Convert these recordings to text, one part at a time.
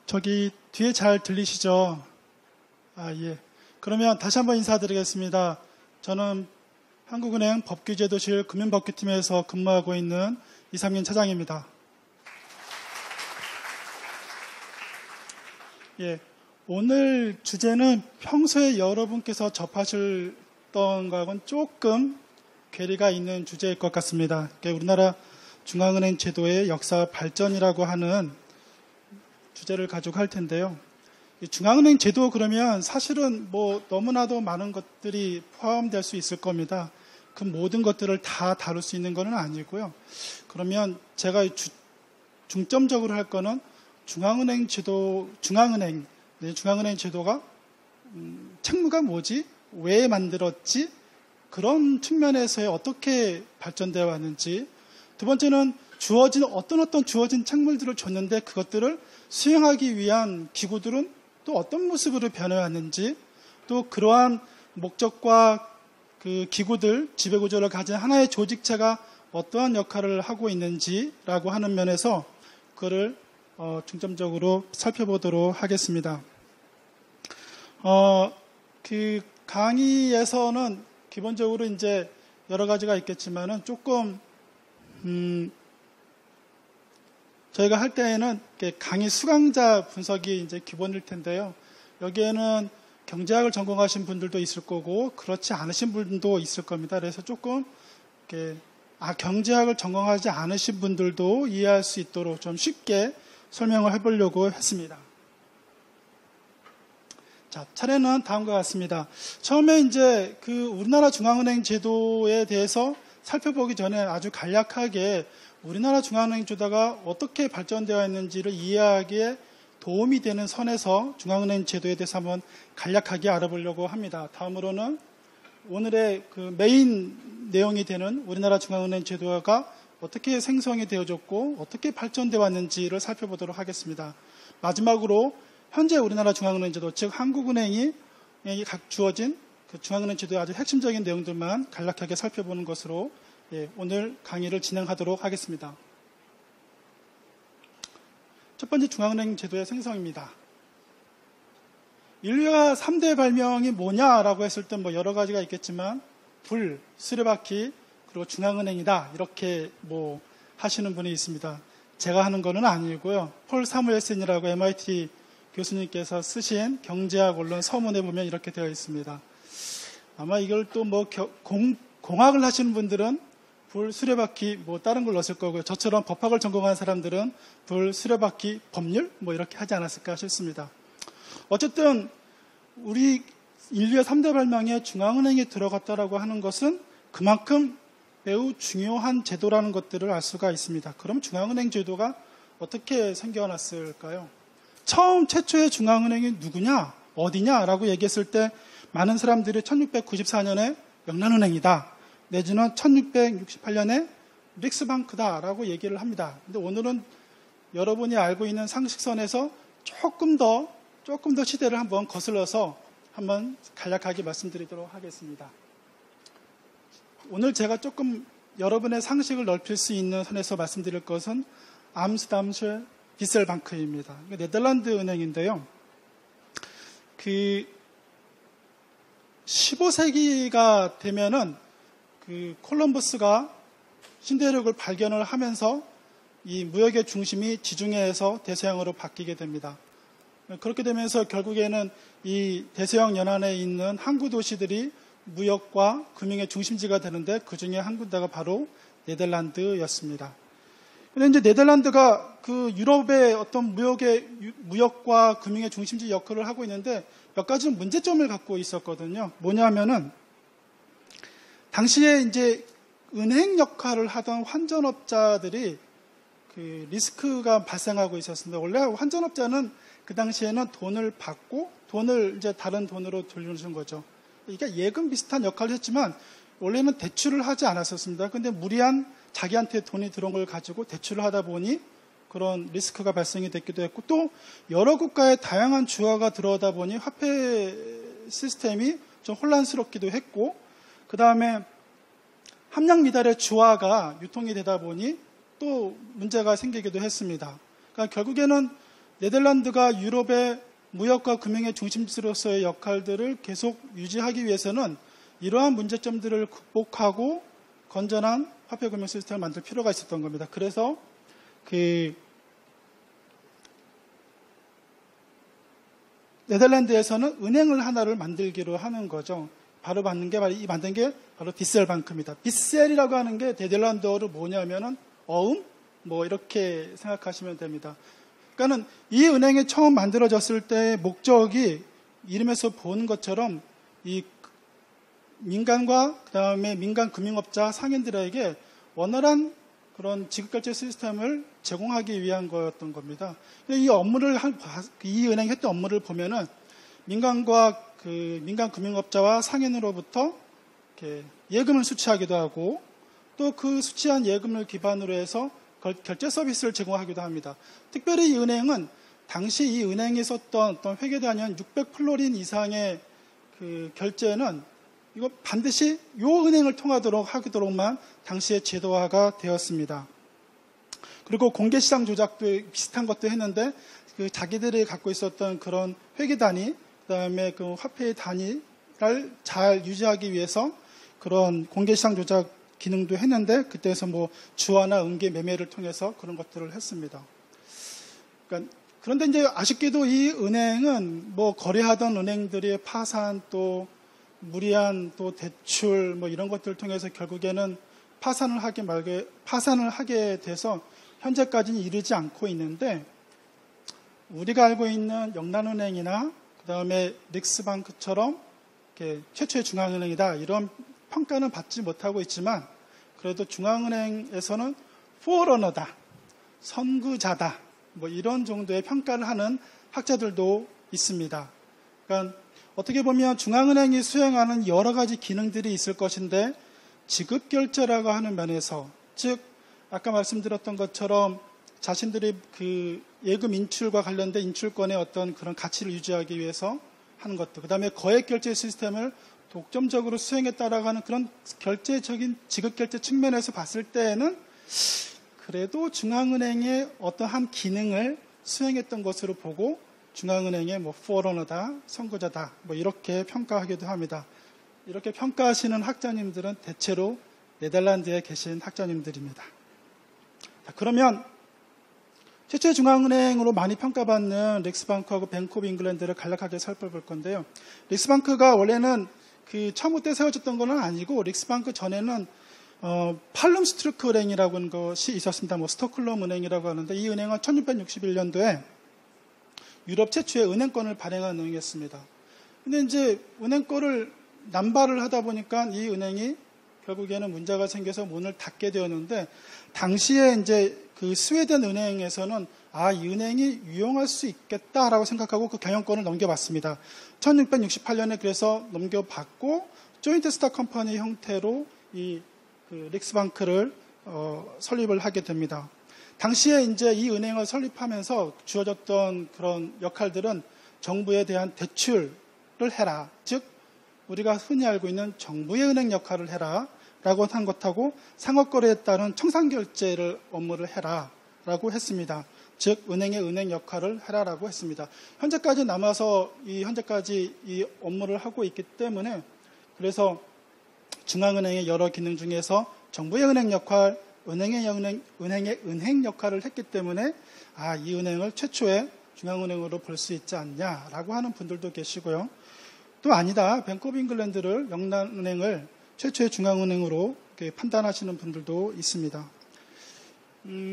저기 뒤에 잘 들리시죠? 예. 그러면 다시 한번 인사드리겠습니다. 저는 한국은행 법규제도실 금융법규팀에서 근무하고 있는 이상민 차장입니다. 예. 오늘 주제는 평소에 여러분께서 접하셨던 것과는 조금 괴리가 있는 주제일 것 같습니다. 우리나라 중앙은행 제도의 역사 발전이라고 하는 주제를 가지고 할 텐데요. 중앙은행 제도 그러면 사실은 너무나도 많은 것들이 포함될 수 있을 겁니다. 그 모든 것들을 다 다룰 수 있는 건 아니고요. 그러면 제가 중점적으로 할 거는 중앙은행 제도가 책무가 뭐지? 왜 만들었지? 그런 측면에서 어떻게 발전되어 왔는지. 두 번째는 어떤 주어진 책무들을 줬는데 그것들을 수행하기 위한 기구들은 또 어떤 모습으로 변해왔는지, 또 그러한 목적과 그 기구들, 지배구조를 가진 하나의 조직체가 어떠한 역할을 하고 있는지라고 하는 면에서 그거를 중점적으로 살펴보도록 하겠습니다. 그 강의에서는 기본적으로 이제 여러 가지가 있겠지만은 조금 저희가 할 때에는 강의 수강자 분석이 이제 기본일 텐데요. 여기에는 경제학을 전공하신 분들도 있을 거고 그렇지 않으신 분도 있을 겁니다. 그래서 조금 경제학을 전공하지 않으신 분들도 이해할 수 있도록 좀 쉽게 설명을 해보려고 했습니다. 자, 차례는 다음과 같습니다. 처음에 이제 우리나라 중앙은행 제도에 대해서 살펴보기 전에 아주 간략하게 우리나라 중앙은행 제도가 어떻게 발전되어 있는지를 이해하기에 도움이 되는 선에서 중앙은행 제도에 대해서 한번 간략하게 알아보려고 합니다. 다음으로는 오늘의 메인 내용이 되는 우리나라 중앙은행 제도가 어떻게 생성이 되어졌고 어떻게 발전되어 왔는지를 살펴보도록 하겠습니다. 마지막으로 현재 우리나라 중앙은행 제도, 즉 한국은행이 각 주어진 그 중앙은행 제도의 아주 핵심적인 내용들만 간략하게 살펴보는 것으로 오늘 강의를 진행하도록 하겠습니다. 첫 번째 중앙은행 제도의 생성입니다. 인류가 3대 발명이 뭐냐라고 했을 때 여러 가지가 있겠지만 불, 수레바퀴, 그리고 중앙은행이다 이렇게 하시는 분이 있습니다. 제가 하는 거는 아니고요. 폴 사무엘슨이라고 MIT 교수님께서 쓰신 경제학 원론 서문에 보면 이렇게 되어 있습니다. 아마 이걸 또 공학을 하시는 분들은 불, 수레바퀴 다른 걸 넣었을 거고요. 저처럼 법학을 전공한 사람들은 불, 수레바퀴, 법률 이렇게 하지 않았을까 싶습니다. 어쨌든 우리 인류의 3대 발명에 중앙은행이 들어갔다라고 하는 것은 그만큼 매우 중요한 제도라는 것들을 알 수가 있습니다. 그럼 중앙은행 제도가 어떻게 생겨났을까요? 최초의 중앙은행이 누구냐, 어디냐라고 얘기했을 때 많은 사람들이 1694년에 명란은행이다, 내지는 1668년에 릭스방크다라고 얘기를 합니다. 근데 오늘은 여러분이 알고 있는 상식선에서 조금 더 시대를 한번 거슬러서 한번 간략하게 말씀드리도록 하겠습니다. 오늘 제가 조금 여러분의 상식을 넓힐 수 있는 선에서 말씀드릴 것은 암스담슈 비셀방크입니다. 네덜란드 은행인데요. 15세기가 되면은 콜럼버스가 신대륙을 발견을 하면서 이 무역의 중심이 지중해에서 대서양으로 바뀌게 됩니다. 그렇게 되면서 결국에는 이 대서양 연안에 있는 항구 도시들이 무역과 금융의 중심지가 되는데 그 중에 한 군데가 바로 네덜란드였습니다. 그런데 이제 네덜란드가 유럽의 어떤 무역과 금융의 중심지 역할을 하고 있는데 몇 가지 문제점을 갖고 있었거든요. 뭐냐면은 당시에 이제 은행 역할을 하던 환전업자들이 리스크가 발생하고 있었습니다. 원래 환전업자는 그 당시에는 돈을 받고 돈을 이제 다른 돈으로 돌려주는 거죠. 이게 예금 비슷한 역할을 했지만 원래는 대출을 하지 않았었습니다. 근데 무리한 자기한테 돈이 들어온 걸 가지고 대출을 하다 보니 그런 리스크가 발생이 됐기도 했고, 또 여러 국가의 다양한 주화가 들어오다 보니 화폐 시스템이 좀 혼란스럽기도 했고, 그 다음에 함량 미달의 주화가 유통이 되다 보니 또 문제가 생기기도 했습니다. 그러니까 결국에는 네덜란드가 유럽의 무역과 금융의 중심지로서의 역할들을 계속 유지하기 위해서는 이러한 문제점들을 극복하고 건전한 화폐금융 시스템을 만들 필요가 있었던 겁니다. 그래서 네덜란드에서는 은행을 하나를 만들기로 하는 거죠. 바로 만든 게 바로 비셀방크입니다. 비셀이라고 하는 게 네덜란드어로 뭐냐면은 어음 이렇게 생각하시면 됩니다. 그러니까는 이 은행이 처음 만들어졌을 때 목적이 이름에서 보는 것처럼 이 민간과 그다음에 민간 금융업자 상인들에게 원활한 그런 지급결제 시스템을 제공하기 위한 거였던 겁니다. 이 은행이 했던 업무를 보면은 민간과 민간 금융업자와 상인으로부터 이렇게 예금을 수취하기도 하고 또 그 수취한 예금을 기반으로 해서 결제 서비스를 제공하기도 합니다. 특별히 이 은행은 당시 이 은행이 썼던 어떤 회계 단위 600플로린 이상의 그 결제는 이거 반드시 이 은행을 통하도록 하도록만 당시에 제도화가 되었습니다. 그리고 공개시장 조작도 비슷한 것도 했는데 그 자기들이 갖고 있었던 그런 회계 단위, 그다음에 그 화폐의 단위를 잘 유지하기 위해서 그런 공개시장 조작 기능도 했는데 그때에서 주화나 은계 매매를 통해서 그런 것들을 했습니다. 그런데 이제 아쉽게도 이 은행은 거래하던 은행들의 파산 또 무리한 또 대출 이런 것들을 통해서 결국에는 파산을 하게 돼서 현재까지는 이르지 않고 있는데 우리가 알고 있는 영란은행이나 그다음에 릭스방크처럼 최초의 중앙은행이다 이런 평가는 받지 못하고 있지만 그래도 중앙은행에서는 포러너다, 선구자다 이런 정도의 평가를 하는 학자들도 있습니다. 그러니까 어떻게 보면 중앙은행이 수행하는 여러 가지 기능들이 있을 것인데 지급결제라고 하는 면에서 즉 아까 말씀드렸던 것처럼 자신들이 그 예금 인출과 관련된 인출권의 어떤 그런 가치를 유지하기 위해서 하는 것들, 그 다음에 거액결제 시스템을 독점적으로 수행했다라고 하는 그런 결제적인 지급결제 측면에서 봤을 때에는 그래도 중앙은행의 어떠한 기능을 수행했던 것으로 보고 중앙은행의 포러너다, 선구자다 이렇게 평가하기도 합니다. 이렇게 평가하시는 학자님들은 대체로 네덜란드에 계신 학자님들입니다. 그러면 최초의 중앙은행으로 많이 평가받는 릭스방크하고 뱅크 오브 잉글랜드를 간략하게 살펴볼 건데요. 릭스방크가 원래는 그 처음부터 세워졌던 건 아니고 릭스방크 전에는 팔룸스트루크 은행이라고 하는 것이 있었습니다. 스톡홀름 은행이라고 하는데 이 은행은 1661년도에 유럽 최초의 은행권을 발행한 은행이었습니다. 근데 이제 은행권을 남발을 하다 보니까 이 은행이 결국에는 문제가 생겨서 문을 닫게 되었는데 당시에 이제 그 스웨덴 은행에서는 이 은행이 유용할 수 있겠다라고 생각하고 그 경영권을 넘겨받습니다. 1668년에 그래서 넘겨받고 조인트 스탁 컴퍼니 형태로 이 릭스방크를 설립을 하게 됩니다. 당시에 이제 이 은행을 설립하면서 주어졌던 그런 역할들은 정부에 대한 대출을 해라. 즉, 우리가 흔히 알고 있는 정부의 은행 역할을 해라. 라고 한 것하고 상업거래에 따른 청산결제를 업무를 해라. 라고 했습니다. 즉, 은행의 은행 역할을 해라라고 했습니다. 현재까지 남아서 현재까지 이 업무를 하고 있기 때문에 그래서 중앙은행의 여러 기능 중에서 정부의 은행 역할, 은행의 은행 역할을 했기 때문에 이 은행을 최초의 중앙은행으로 볼 수 있지 않냐라고 하는 분들도 계시고요. 또 아니다. 뱅크 오브 잉글랜드를 영란은행을 최초의 중앙은행으로 판단하시는 분들도 있습니다.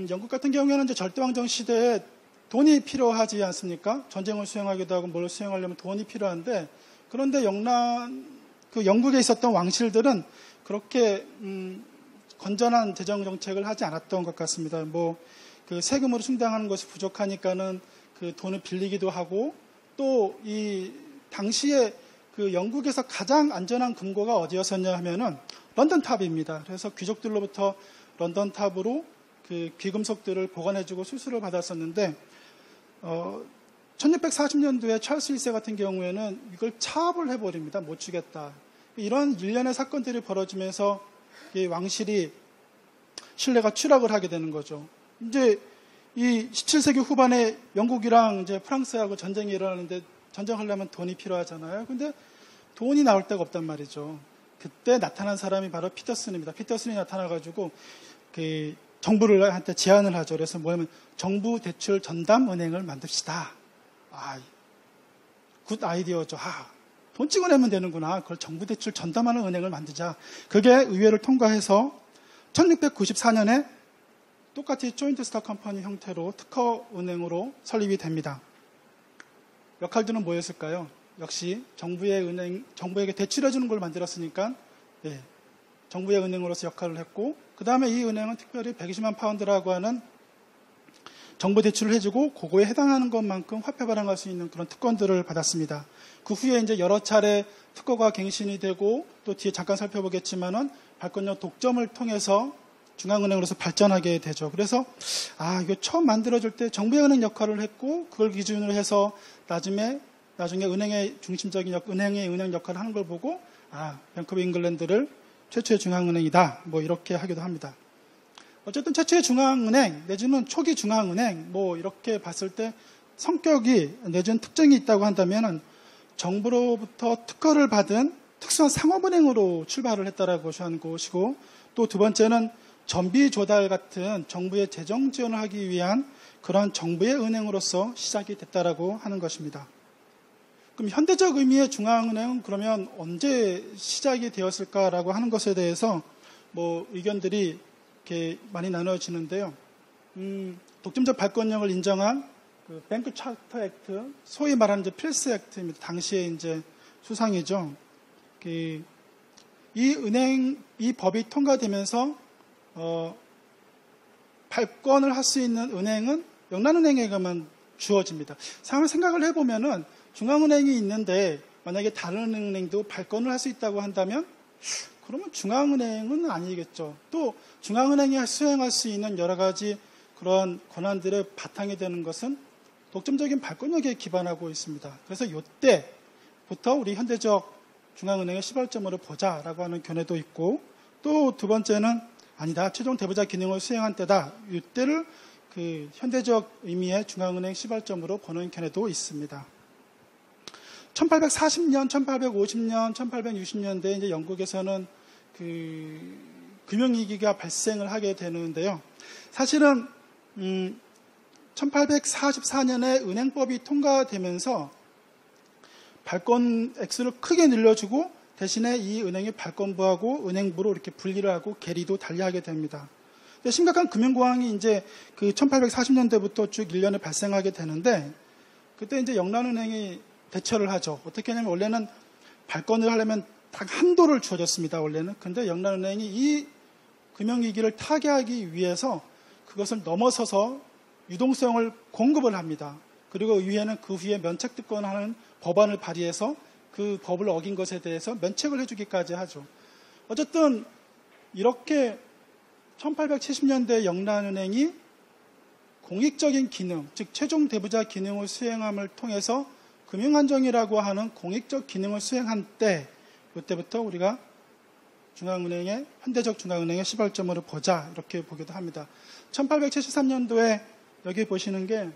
영국 같은 경우에는 이제 절대왕정 시대에 돈이 필요하지 않습니까? 전쟁을 수행하기도 하고 뭘 수행하려면 돈이 필요한데 그런데 영국에 있었던 왕실들은 그렇게 건전한 재정 정책을 하지 않았던 것 같습니다. 그 세금으로 충당하는 것이 부족하니까는 그 돈을 빌리기도 하고 또 이 당시에 그 영국에서 가장 안전한 금고가 어디였었냐 하면은 런던탑입니다. 그래서 귀족들로부터 런던탑으로 그 귀금속들을 보관해주고 수수를 받았었는데 1640년도에 찰스 1세 같은 경우에는 이걸 차압을 해버립니다. 못 주겠다. 이런 일련의 사건들이 벌어지면서 이 왕실이 신뢰가 추락을 하게 되는 거죠. 이제 이 17세기 후반에 영국이랑 이제 프랑스하고 전쟁이 일어나는데 전쟁하려면 돈이 필요하잖아요. 근데 돈이 나올 데가 없단 말이죠. 그때 나타난 사람이 바로 피터슨입니다. 피터슨이 나타나가지고 그 정부를 한테 제안을 하죠. 그래서 뭐냐면 정부 대출 전담 은행을 만듭시다. 굿 아이디어죠. 돈 찍어내면 되는구나. 그걸 정부 대출 전담하는 은행을 만들자. 그게 의회를 통과해서 1694년에 똑같이 조인트 스탁 컴퍼니 형태로 특허 은행으로 설립이 됩니다. 역할들은 뭐였을까요? 역시 정부에게 대출해주는 걸 만들었으니까 정부의 은행으로서 역할을 했고, 그 다음에 이 은행은 특별히 120만 파운드라고 하는 정부 대출을 해주고 그거에 해당하는 것만큼 화폐 발행할 수 있는 그런 특권들을 받았습니다. 그 후에 이제 여러 차례 특허가 갱신이 되고, 또 뒤에 잠깐 살펴보겠지만은 발권력 독점을 통해서 중앙은행으로서 발전하게 되죠. 그래서 이거 처음 만들어질 때 정부의 은행 역할을 했고, 그걸 기준으로 해서 나중에 은행의 중심적인 은행의 은행 역할을 하는 걸 보고 뱅크 오브 잉글랜드를 최초의 중앙은행이다, 뭐 이렇게 하기도 합니다. 어쨌든 최초의 중앙은행 내지는 초기 중앙은행 이렇게 봤을 때 성격이 내지는 특징이 있다고 한다면 정부로부터 특허를 받은 특수한 상업은행으로 출발을 했다라고 하는 것이고, 또 두 번째는 전비 조달 같은 정부의 재정 지원을 하기 위한 그러한 정부의 은행으로서 시작이 됐다라고 하는 것입니다. 그럼 현대적 의미의 중앙은행은 그러면 언제 시작이 되었을까라고 하는 것에 대해서 의견들이 이렇게 많이 나눠지는데요. 독점적 발권력을 인정한 그 뱅크 차터 액트, 소위 말하는 이제 필스 액트입니다. 당시에 이제 수상이죠. 이 법이 통과되면서 발권을 할 수 있는 은행은 영란은행에게만 주어집니다. 생각을 해보면은 중앙은행이 있는데 만약에 다른 은행도 발권을 할 수 있다고 한다면 그러면 중앙은행은 아니겠죠. 또 중앙은행이 수행할 수 있는 여러 가지 그런 권한들의 바탕이 되는 것은 독점적인 발권력에 기반하고 있습니다. 그래서 이때부터 우리 현대적 중앙은행의 시발점으로 보자라고 하는 견해도 있고, 또 두 번째는 아니다, 최종 대부자 기능을 수행한 때다. 이때를 그 현대적 의미의 중앙은행 시발점으로 보는 견해도 있습니다. 1840년, 1850년, 1860년대 이제 영국에서는 그 금융위기가 발생을 하게 되는데요. 사실은 1844년에 은행법이 통과되면서 발권 액수를 크게 늘려주고 대신에 이 은행의 발권부하고 은행부로 이렇게 분리를 하고 계리도 달리하게 됩니다. 근데 심각한 금융공황이 이제 그 1840년대부터 쭉 1년에 발생하게 되는데, 그때 이제 영란은행이 대처를 하죠. 어떻게 하냐면 원래는 발권을 하려면 딱 한도를 주어졌습니다. 원래는. 근데 영란은행이 이 금융위기를 타개하기 위해서 그것을 넘어서서 유동성을 공급을 합니다. 그리고 의회는 그 후에 면책특권하는 법안을 발의해서 그 법을 어긴 것에 대해서 면책을 해주기까지 하죠. 어쨌든 이렇게 1870년대 영란은행이 공익적인 기능, 즉 최종 대부자 기능을 수행함을 통해서 금융안정이라고 하는 공익적 기능을 수행한 때, 이때부터 우리가 현대적 중앙은행의 시발점으로 보자, 이렇게 보기도 합니다. 1873년도에 여기 보시는 게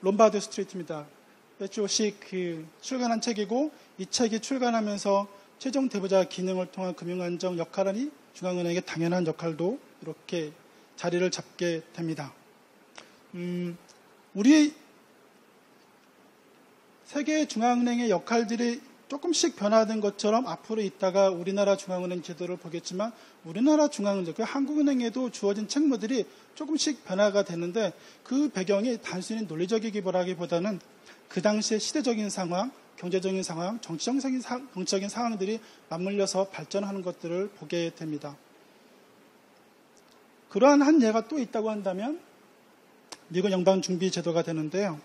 롬바드 스트리트입니다. 배추시 출간한 책이고, 이 책이 출간하면서 최종 대부자 기능을 통한 금융안정 역할이 중앙은행의 당연한 역할도 이렇게 자리를 잡게 됩니다. 우리 세계 중앙은행의 역할들이 조금씩 변화된 것처럼 앞으로 있다가 우리나라 중앙은행 제도를 보겠지만, 우리나라 중앙은행, 그 한국은행에도 주어진 책무들이 조금씩 변화가 되는데, 그 배경이 단순히 논리적이기보다는 그 당시의 시대적인 상황, 경제적인 상황, 정치적인 상황들이 맞물려서 발전하는 것들을 보게 됩니다. 그러한 한 예가 또 있다고 한다면 미국 연방준비제도가 되는데요.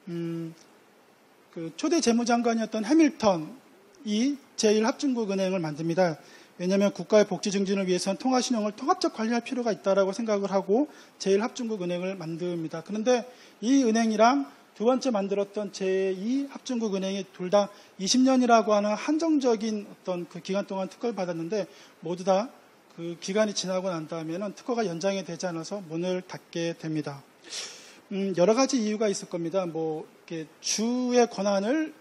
그 초대 재무장관이었던 해밀턴이 제1합중국은행을 만듭니다. 왜냐하면 국가의 복지 증진을 위해서는 통화신용을 통합적 관리할 필요가 있다고 생각을 하고 제1합중국은행을 만듭니다. 그런데 이 은행이랑 두 번째 만들었던 제2합중국은행이 둘 다 20년이라고 하는 한정적인 어떤 그 기간 동안 특허를 받았는데 모두 다 그 기간이 지나고 난 다음에는 특허가 연장이 되지 않아서 문을 닫게 됩니다. 여러 가지 이유가 있을 겁니다. 뭐 이렇게 주의 권한을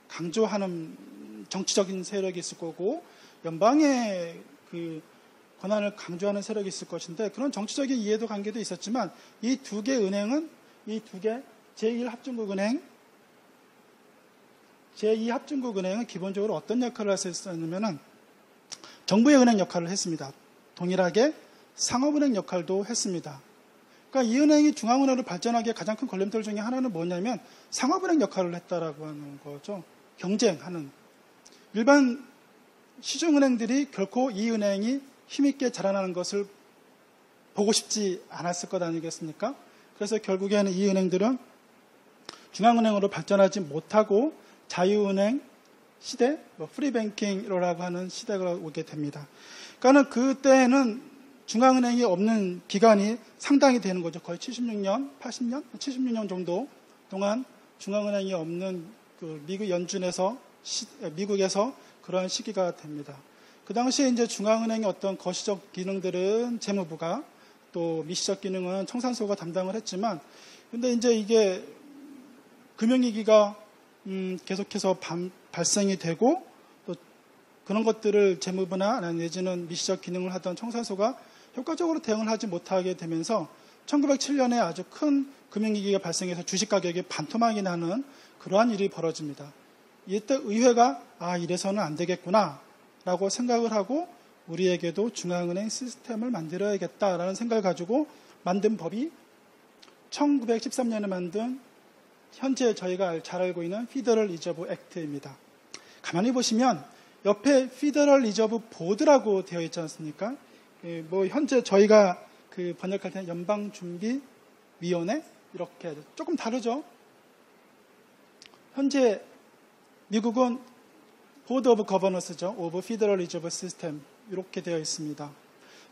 강조하는 정치적인 세력이 있을 거고 연방의 그 권한을 강조하는 세력이 있을 것인데 그런 정치적인 이해도 관계도 있었지만 이 두 개 은행은 이 두 개 제1합중국은행, 제2합중국은행은 기본적으로 어떤 역할을 했었냐면은 정부의 은행 역할을 했습니다. 동일하게 상업은행 역할도 했습니다. 그러니까 이 은행이 중앙은행으로 발전하기에 가장 큰 걸림돌 중에 하나는 뭐냐면 상업은행 역할을 했다라고 하는 거죠. 경쟁하는. 일반 시중은행들이 결코 이 은행이 힘있게 자라나는 것을 보고 싶지 않았을 것 아니겠습니까? 그래서 결국에는 이 은행들은 중앙은행으로 발전하지 못하고 자유은행 시대, 프리뱅킹이라고 하는 시대가 오게 됩니다. 그러니까 그때는 중앙은행이 없는 기간이 상당히 되는 거죠. 거의 76년, 80년, 76년 정도 동안 중앙은행이 없는 그 미국 연준에서 미국에서 그러한 시기가 됩니다. 그 당시에 이제 중앙은행의 어떤 거시적 기능들은 재무부가 또 미시적 기능은 청산소가 담당을 했지만 근데 이제 이게 금융위기가 계속해서 발생이 되고 또 그런 것들을 재무부나 내지는 미시적 기능을 하던 청산소가 효과적으로 대응을 하지 못하게 되면서 1907년에 아주 큰 금융위기가 발생해서 주식 가격이 반토막이 나는 그러한 일이 벌어집니다. 이때 의회가 이래서는 안 되겠구나 라고 생각을 하고 우리에게도 중앙은행 시스템을 만들어야겠다라는 생각을 가지고 만든 법이 1913년에 만든 현재 저희가 잘 알고 있는 피더럴 리저브 액트입니다. 가만히 보시면 옆에 피더럴 리저브 보드라고 되어 있지 않습니까? 뭐 현재 저희가 그 번역할 때는 연방준비위원회 이렇게 조금 다르죠. 현재 미국은 보드 오브 거버넌스죠. 오브 피더럴 리저브 시스템 이렇게 되어 있습니다.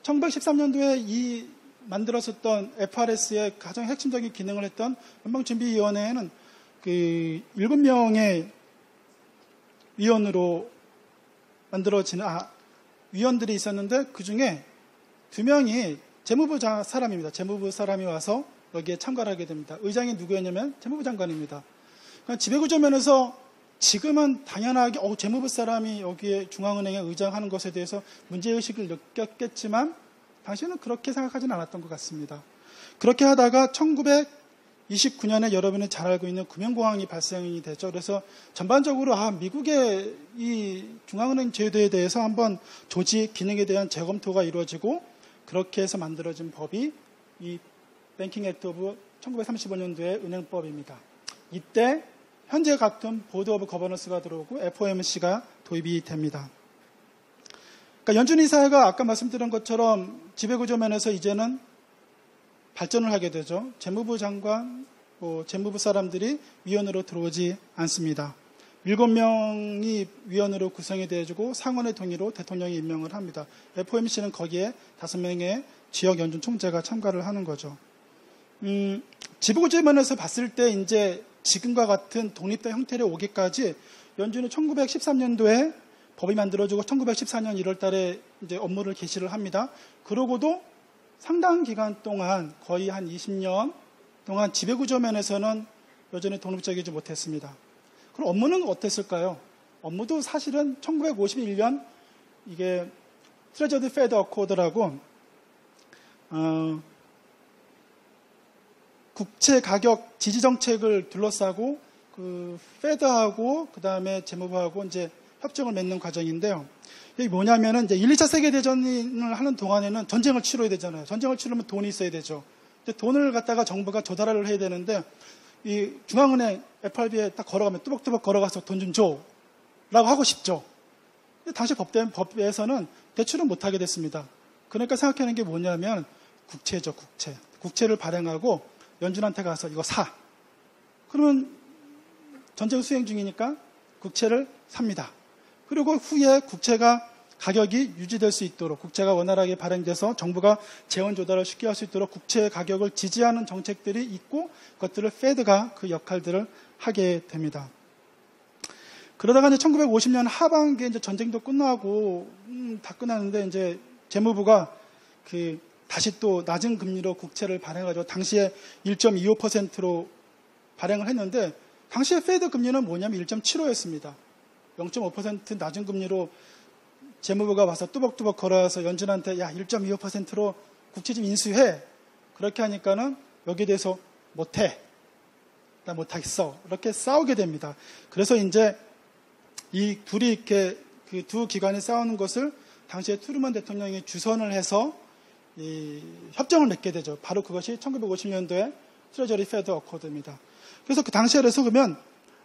1913년도에 이 만들었었던 FRS의 가장 핵심적인 기능을 했던 연방준비위원회에는 그 7명의 위원으로 만들어지는 위원들이 있었는데 그 중에 2명이 재무부 사람입니다. 재무부 사람이 와서 여기에 참가를 하게 됩니다. 의장이 누구였냐면 재무부 장관입니다. 그러니까 지배구조 면에서 지금은 당연하게 재무부 사람이 여기에 중앙은행에 의장하는 것에 대해서 문제의식을 느꼈겠지만 당시에는 그렇게 생각하지는 않았던 것 같습니다. 그렇게 하다가 1929년에 여러분이 잘 알고 있는 금융공황이 발생이 되죠. 그래서 전반적으로 미국의 이 중앙은행 제도에 대해서 한번 조직 기능에 대한 재검토가 이루어지고 그렇게 해서 만들어진 법이 이 뱅킹 액트 오브 1935년도의 은행법입니다. 이때 현재 같은 보드 오브 거버넌스가 들어오고 FOMC가 도입이 됩니다. 그러니까 연준이 사회가 아까 말씀드린 것처럼 지배구조 면에서 이제는 발전을 하게 되죠. 재무부 장관, 재무부 사람들이 위원으로 들어오지 않습니다. 7명이 위원으로 구성이 되어지고 상원의 동의로 대통령이 임명을 합니다. FOMC는 거기에 5명의 지역 연준 총재가 참가를 하는 거죠. 지배구조 면에서 봤을 때 이제 지금과 같은 독립된 형태로 오기까지 연준은 1913년도에 법이 만들어지고 1914년 1월 달에 이제 업무를 개시를 합니다. 그러고도 상당한 기간 동안 거의 한 20년 동안 지배구조 면에서는 여전히 독립적이지 못했습니다. 그럼 업무는 어땠을까요? 업무도 사실은 1951년 이게 트레저리 페드 어코드라고 국채 가격 지지 정책을 둘러싸고 그 페드하고 그 다음에 재무부하고 이제 협정을 맺는 과정인데요. 이게 뭐냐면은 이제 1, 2차 세계대전을 하는 동안에는 전쟁을 치러야 되잖아요. 전쟁을 치르면 돈이 있어야 되죠. 근데 돈을 갖다가 정부가 조달을 해야 되는데 이 중앙은행 FRB에 딱 걸어가면 뚜벅뚜벅 걸어가서 돈 좀 줘 라고 하고 싶죠. 근데 당시 법에서는 대출은 못하게 됐습니다. 그러니까 생각하는 게 뭐냐면 국채죠. 국채를 발행하고 연준한테 가서 이거 사. 그러면 전쟁 수행 중이니까 국채를 삽니다. 그리고 후에 국채가 가격이 유지될 수 있도록 국채가 원활하게 발행돼서 정부가 재원 조달을 쉽게 할 수 있도록 국채 가격을 지지하는 정책들이 있고 그것들을 페드가 그 역할들을 하게 됩니다. 그러다가 이제 1950년 하반기에 이제 전쟁도 끝나고 다 끝났는데 이제 재무부가 다시 또 낮은 금리로 국채를 발행하죠. 당시에 1.25%로 발행을 했는데 당시에 페드 금리는 뭐냐면 1.75였습니다. 0.5% 낮은 금리로 재무부가 와서 뚜벅뚜벅 걸어와서 연준한테 야 1.25%로 국채 좀 인수해. 그렇게 하니까는 여기에 대해서 못해. 나 못하겠어. 이렇게 싸우게 됩니다. 그래서 이제 이 둘이 이렇게 그 두 기관이 싸우는 것을 당시에 트루먼 대통령이 주선을 해서 이 협정을 맺게 되죠. 바로 그것이 1950년도에 트레저리 페드 어코드입니다. 그래서 그 당시에 그래서 그러면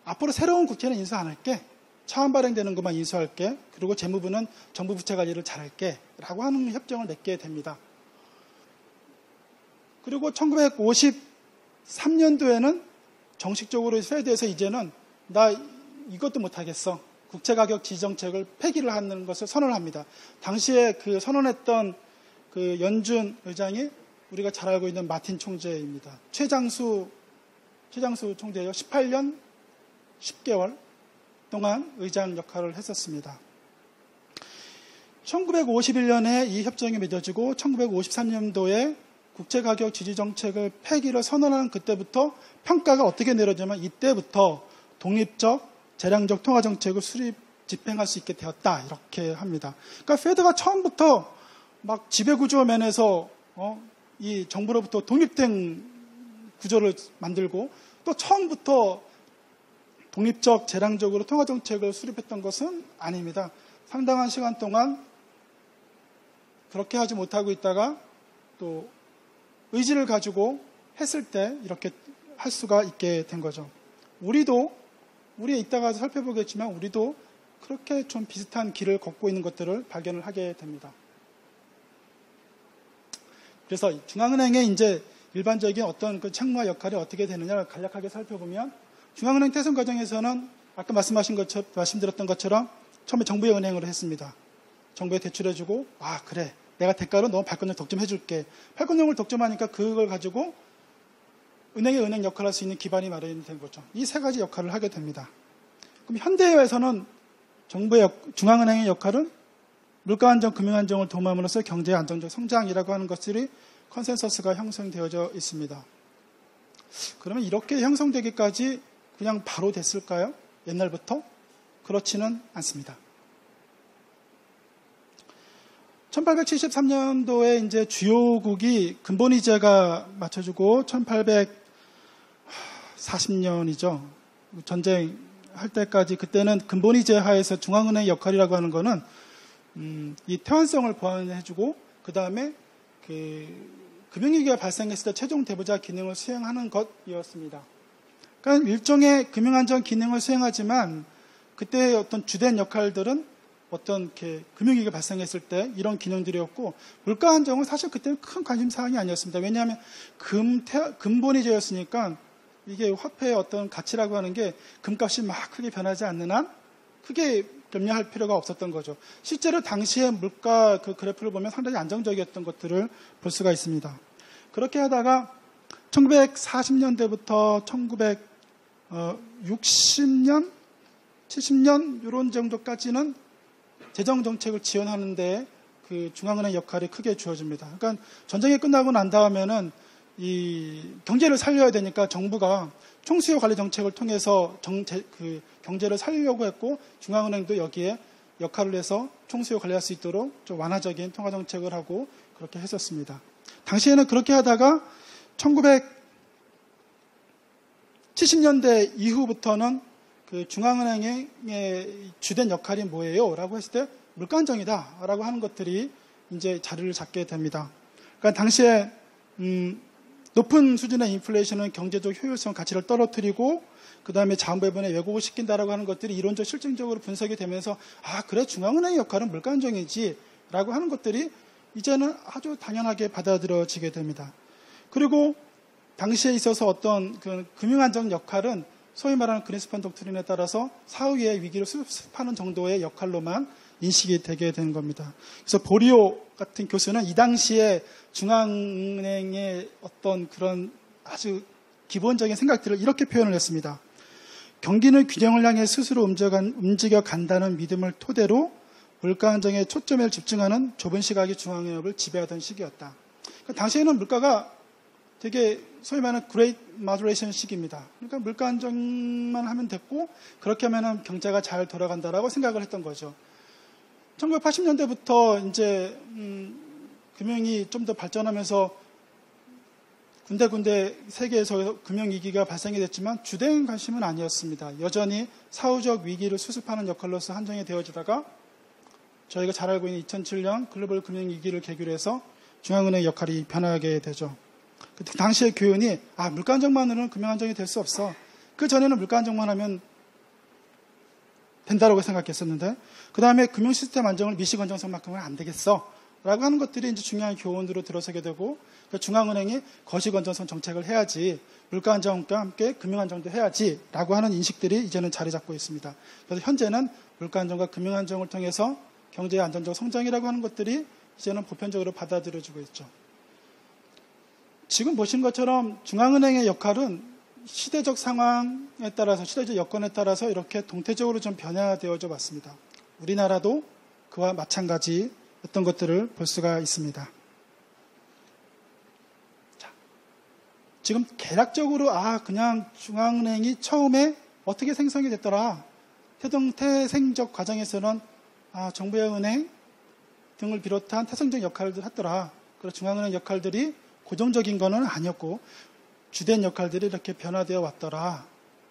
앞으로 새로운 국채는 인수 안 할게. 차원 발행되는 것만 인수할게. 그리고 재무부는 정부 부채 관리를 잘할게. 라고 하는 협정을 맺게 됩니다. 그리고 1953년도에는 정식적으로 페드에서 이제는 나 이것도 못하겠어. 국채가격 지정책을 폐기를 하는 것을 선언합니다. 당시에 그 선언했던 그 연준 의장이 우리가 잘 알고 있는 마틴 총재입니다. 최장수 총재요. 18년 10개월 동안 의장 역할을 했었습니다. 1951년에 이 협정이 맺어지고 1953년도에 국채가격 지지정책을 폐기를 선언하는 그때부터 평가가 어떻게 내려지냐면 이때부터 독립적 재량적 통화정책을 집행할 수 있게 되었다. 이렇게 합니다. 그러니까 페드가 처음부터 막 지배구조 면에서 이 정부로부터 독립된 구조를 만들고 또 처음부터 독립적 재량적으로 통화정책을 수립했던 것은 아닙니다. 상당한 시간 동안 그렇게 하지 못하고 있다가 또 의지를 가지고 했을 때 이렇게 할 수가 있게 된 거죠. 우리에 이따가 살펴보겠지만 우리도 그렇게 좀 비슷한 길을 걷고 있는 것들을 발견을 하게 됩니다. 그래서 중앙은행의 이제 일반적인 어떤 그 책무와 역할이 어떻게 되느냐를 간략하게 살펴보면 중앙은행 태생 과정에서는 아까 말씀드렸던 것처럼 처음에 정부의 은행으로 했습니다. 정부에 대출해주고 그래 내가 대가로 너 발권력 독점해줄게. 발권력을 독점하니까 그걸 가지고 은행의 은행 역할을 할 수 있는 기반이 마련이 된 거죠. 이 세 가지 역할을 하게 됩니다. 그럼 현대에서는 중앙은행의 역할은 물가안정, 금융안정을 도모함으로써 경제의 안정적 성장이라고 하는 것들이 컨센서스가 형성되어져 있습니다. 그러면 이렇게 형성되기까지 그냥 바로 됐을까요? 옛날부터? 그렇지는 않습니다. 1873년도에 이제 주요국이 근본이자가 맞춰주고 1840년이죠. 전쟁 할 때까지 그때는 근본이제 하에서 중앙은행의 역할이라고 하는 거는 이 태환성을 보완해주고 그 다음에 금융위기가 발생했을 때 최종 대부자 기능을 수행하는 것이었습니다. 그러니까 일종의 금융안정 기능을 수행하지만 그때의 어떤 주된 역할들은 어떤 금융위기가 발생했을 때 이런 기능들이었고 물가 안정은 사실 그때는 큰 관심사항이 아니었습니다. 왜냐하면 근본이제였으니까 이게 화폐의 어떤 가치라고 하는 게 금값이 막 크게 변하지 않는 한 크게 염려할 필요가 없었던 거죠. 실제로 당시의 물가 그 그래프를 보면 상당히 안정적이었던 것들을 볼 수가 있습니다. 그렇게 하다가 1940년대부터 1960년, 70년 이런 정도까지는 재정정책을 지원하는데 그 중앙은행 역할이 크게 주어집니다. 그러니까 전쟁이 끝나고 난 다음에는 이 경제를 살려야 되니까 정부가 총수요 관리 정책을 통해서 경제를 살리려고 했고 중앙은행도 여기에 역할을 해서 총수요 관리할 수 있도록 좀 완화적인 통화 정책을 하고 그렇게 했었습니다. 당시에는 그렇게 하다가 1970년대 이후부터는 그 중앙은행의 주된 역할이 뭐예요? 라고 했을 때 물가 안정이다 라고 하는 것들이 이제 자리를 잡게 됩니다. 그러니까 당시에 높은 수준의 인플레이션은 경제적 효율성 가치를 떨어뜨리고 그 다음에 자원 배분에 왜곡을 시킨다라고 하는 것들이 이론적 실증적으로 분석이 되면서 그래 중앙은행의 역할은 물가 안정이지 라고 하는 것들이 이제는 아주 당연하게 받아들여지게 됩니다. 그리고 당시에 있어서 어떤 그 금융안정 역할은 소위 말하는 그린스판 독트린에 따라서 사후의 위기를 수습하는 정도의 역할로만 인식이 되게 되는 겁니다. 그래서 보리오 같은 교수는 이 당시에 중앙은행의 어떤 그런 아주 기본적인 생각들을 이렇게 표현을 했습니다. 경기는 균형을 향해 스스로 움직여 간다는 믿음을 토대로 물가 안정에 초점을 집중하는 좁은 시각이 중앙의업을 지배하던 시기였다. 그러니까 당시에는 물가가 되게 소위 말하는 Great Moderation 시기입니다. 그러니까 물가 안정만 하면 됐고 그렇게 하면 경제가 잘 돌아간다라고 생각을 했던 거죠. 1980년대부터 이제 금융이 좀 더 발전하면서 군데군데 세계에서 금융위기가 발생이 됐지만 주된 관심은 아니었습니다. 여전히 사후적 위기를 수습하는 역할로서 한정이 되어지다가 저희가 잘 알고 있는 2007년 글로벌 금융위기를 계기로 해서 중앙은행의 역할이 변하게 되죠. 그때 당시의 교훈이 물가 안정만으로는 금융 안정이 될 수 없어. 그 전에는 물가 안정만 하면 된다고 생각했었는데 그 다음에 금융 시스템 안정을 미시 건전성만큼은 안 되겠어. 라고 하는 것들이 이제 중요한 교훈으로 들어서게 되고 중앙은행이 거시 건전성 정책을 해야지 물가 안정과 함께 금융 안정도 해야지 라고 하는 인식들이 이제는 자리 잡고 있습니다. 그래서 현재는 물가 안정과 금융 안정을 통해서 경제의 안정적 성장이라고 하는 것들이 이제는 보편적으로 받아들여지고 있죠. 지금 보신 것처럼 중앙은행의 역할은 시대적 상황에 따라서 시대적 여건에 따라서 이렇게 동태적으로 좀 변화되어져 왔습니다. 우리나라도 그와 마찬가지 어떤 것들을 볼 수가 있습니다. 자, 지금 개략적으로 그냥 중앙은행이 처음에 어떻게 생성이 됐더라. 태생적 과정에서는 정부의 은행 등을 비롯한 태생적 역할들을 했더라. 그리고 중앙은행 역할들이 고정적인 거는 아니었고 주된 역할들이 이렇게 변화되어 왔더라.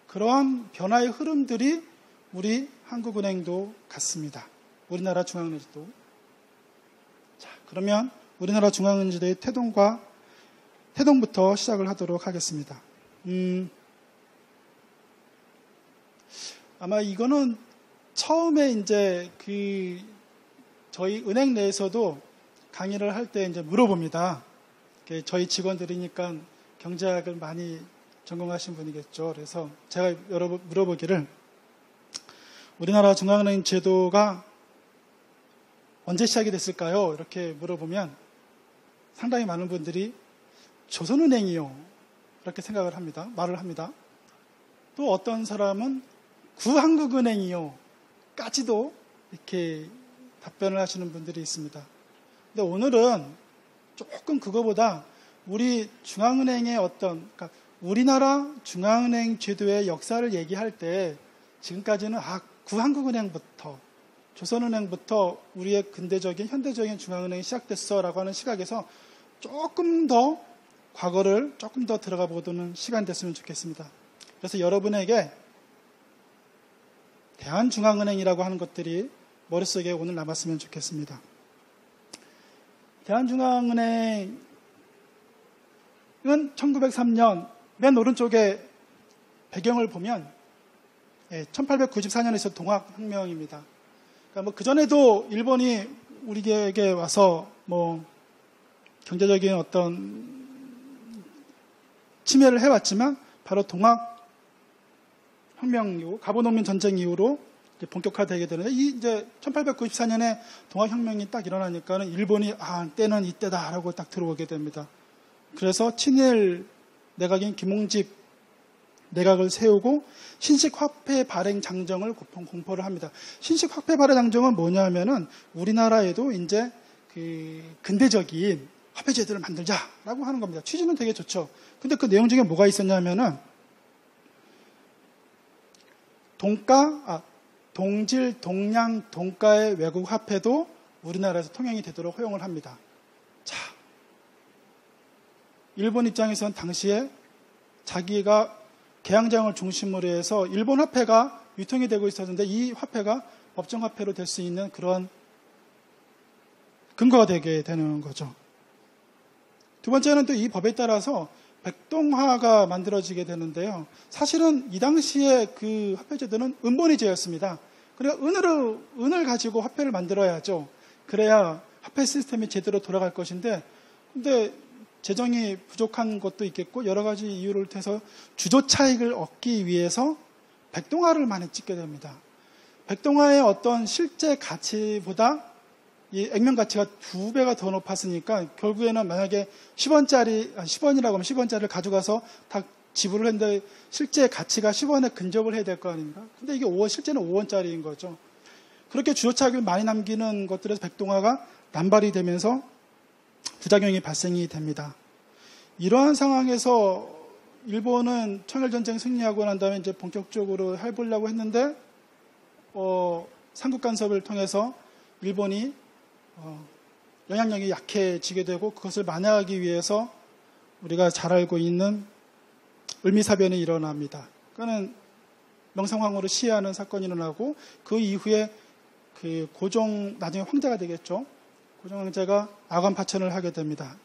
그러한 변화의 흐름들이 우리 한국은행도 같습니다. 우리나라 중앙은행도. 자, 그러면 우리나라 중앙은행의 태동부터 시작을 하도록 하겠습니다. 아마 이거는 처음에 이제 저희 은행 내에서도 강의를 할 때 이제 물어봅니다. 저희 직원들이니까 경제학을 많이 전공하신 분이겠죠. 그래서 제가 물어보기를 우리나라 중앙은행 제도가 언제 시작이 됐을까요? 이렇게 물어보면 상당히 많은 분들이 조선은행이요. 이렇게 생각을 합니다. 말을 합니다. 또 어떤 사람은 구한국은행이요. 까지도 이렇게 답변을 하시는 분들이 있습니다. 근데 오늘은 조금 그거보다 우리 중앙은행의 그러니까 우리나라 중앙은행 제도의 역사를 얘기할 때 지금까지는 구한국은행부터 조선은행부터 우리의 근대적인 현대적인 중앙은행이 시작됐어라고 하는 시각에서 조금 더 과거를 조금 더 들어가 보는 시간이 됐으면 좋겠습니다. 그래서 여러분에게 대한중앙은행이라고 하는 것들이 머릿속에 오늘 남았으면 좋겠습니다. 대한중앙은행은 1903년 맨 오른쪽에 배경을 보면 1894년에 있었던 동학혁명입니다. 그러니까 그전에도 일본이 우리에게 와서 경제적인 어떤 침해를 해왔지만 바로 동학혁명 이후 가보농민 전쟁 이후로 본격화되게 되는데 이제 1894년에 동학혁명이 딱 일어나니까는 일본이 때는 이때다라고 딱 들어오게 됩니다. 그래서 친일 내각인 김홍집 내각을 세우고 신식화폐 발행 장정을 공포를 합니다. 신식화폐 발행 장정은 뭐냐면은 우리나라에도 이제 근대적인 화폐 제도를 만들자라고 하는 겁니다. 취지는 되게 좋죠. 근데 그 내용 중에 뭐가 있었냐면은 동질, 동양, 동가의 외국 화폐도 우리나라에서 통용이 되도록 허용을 합니다. 자, 일본 입장에서는 당시에 자기가 개항장을 중심으로 해서 일본 화폐가 유통이 되고 있었는데 이 화폐가 법정 화폐로 될 수 있는 그런 근거가 되게 되는 거죠. 두 번째는 또 이 법에 따라서 백동화가 만들어지게 되는데요. 사실은 이 당시에 그 화폐제도는 은본위제였습니다. 그러니까 은을 가지고 화폐를 만들어야죠. 그래야 화폐 시스템이 제대로 돌아갈 것인데, 근데 재정이 부족한 것도 있겠고 여러 가지 이유를 통해서 주조 차익을 얻기 위해서 백동화를 많이 찍게 됩니다. 백동화의 어떤 실제 가치보다 이 액면 가치가 2배가 더 높았으니까 결국에는 만약에 10원이라고 하면 10원짜리를 가져가서 다 지불을 했는데 실제 가치가 10원에 근접을 해야 될 거 아닙니까? 근데 이게 실제는 5원짜리인 거죠. 그렇게 주요차익을 많이 남기는 것들에서 백동화가 남발이 되면서 부작용이 발생이 됩니다. 이러한 상황에서 일본은 청일전쟁 승리하고 난 다음에 이제 본격적으로 해보려고 했는데, 삼국 간섭을 통해서 일본이 영향력이 약해지게 되고, 그것을 만회하기 위해서 우리가 잘 알고 있는 을미사변이 일어납니다. 그거는 명성황후를 시해하는 사건이 일어나고, 그 이후에 그 고종, 나중에 황제가 되겠죠. 고종 황제가 아관 파천을 하게 됩니다.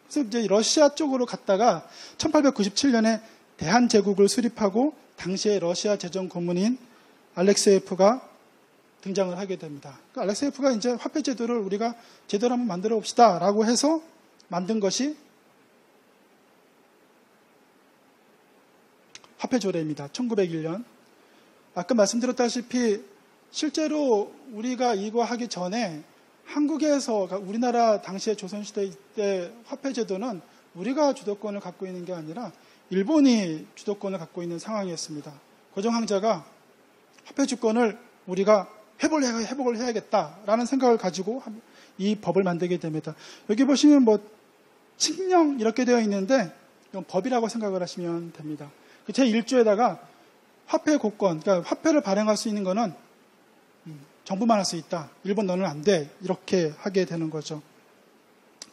그래서 이제 러시아 쪽으로 갔다가 1897년에 대한제국을 수립하고 당시에 러시아 재정 고문인 알렉세예프가 등장을 하게 됩니다. 그러니까 알렉세예프가 이제 화폐 제도를 우리가 제대로 한번 만들어 봅시다 라고 해서 만든 것이 화폐조례입니다. 1901년. 아까 말씀드렸다시피 실제로 우리가 이거 하기 전에 한국에서, 우리나라 당시에 조선시대 때 화폐제도는 우리가 주도권을 갖고 있는 게 아니라 일본이 주도권을 갖고 있는 상황이었습니다. 고종 황제가 화폐 주권을 우리가 회복을 해야겠다라는 생각을 가지고 이 법을 만들게 됩니다. 여기 보시면 뭐 칙령 이렇게 되어 있는데 이건 법이라고 생각을 하시면 됩니다. 제1조에다가 화폐 고권, 그러니까 화폐를 발행할 수 있는 거는 정부만 할 수 있다. 일본 너는 안 돼. 이렇게 하게 되는 거죠.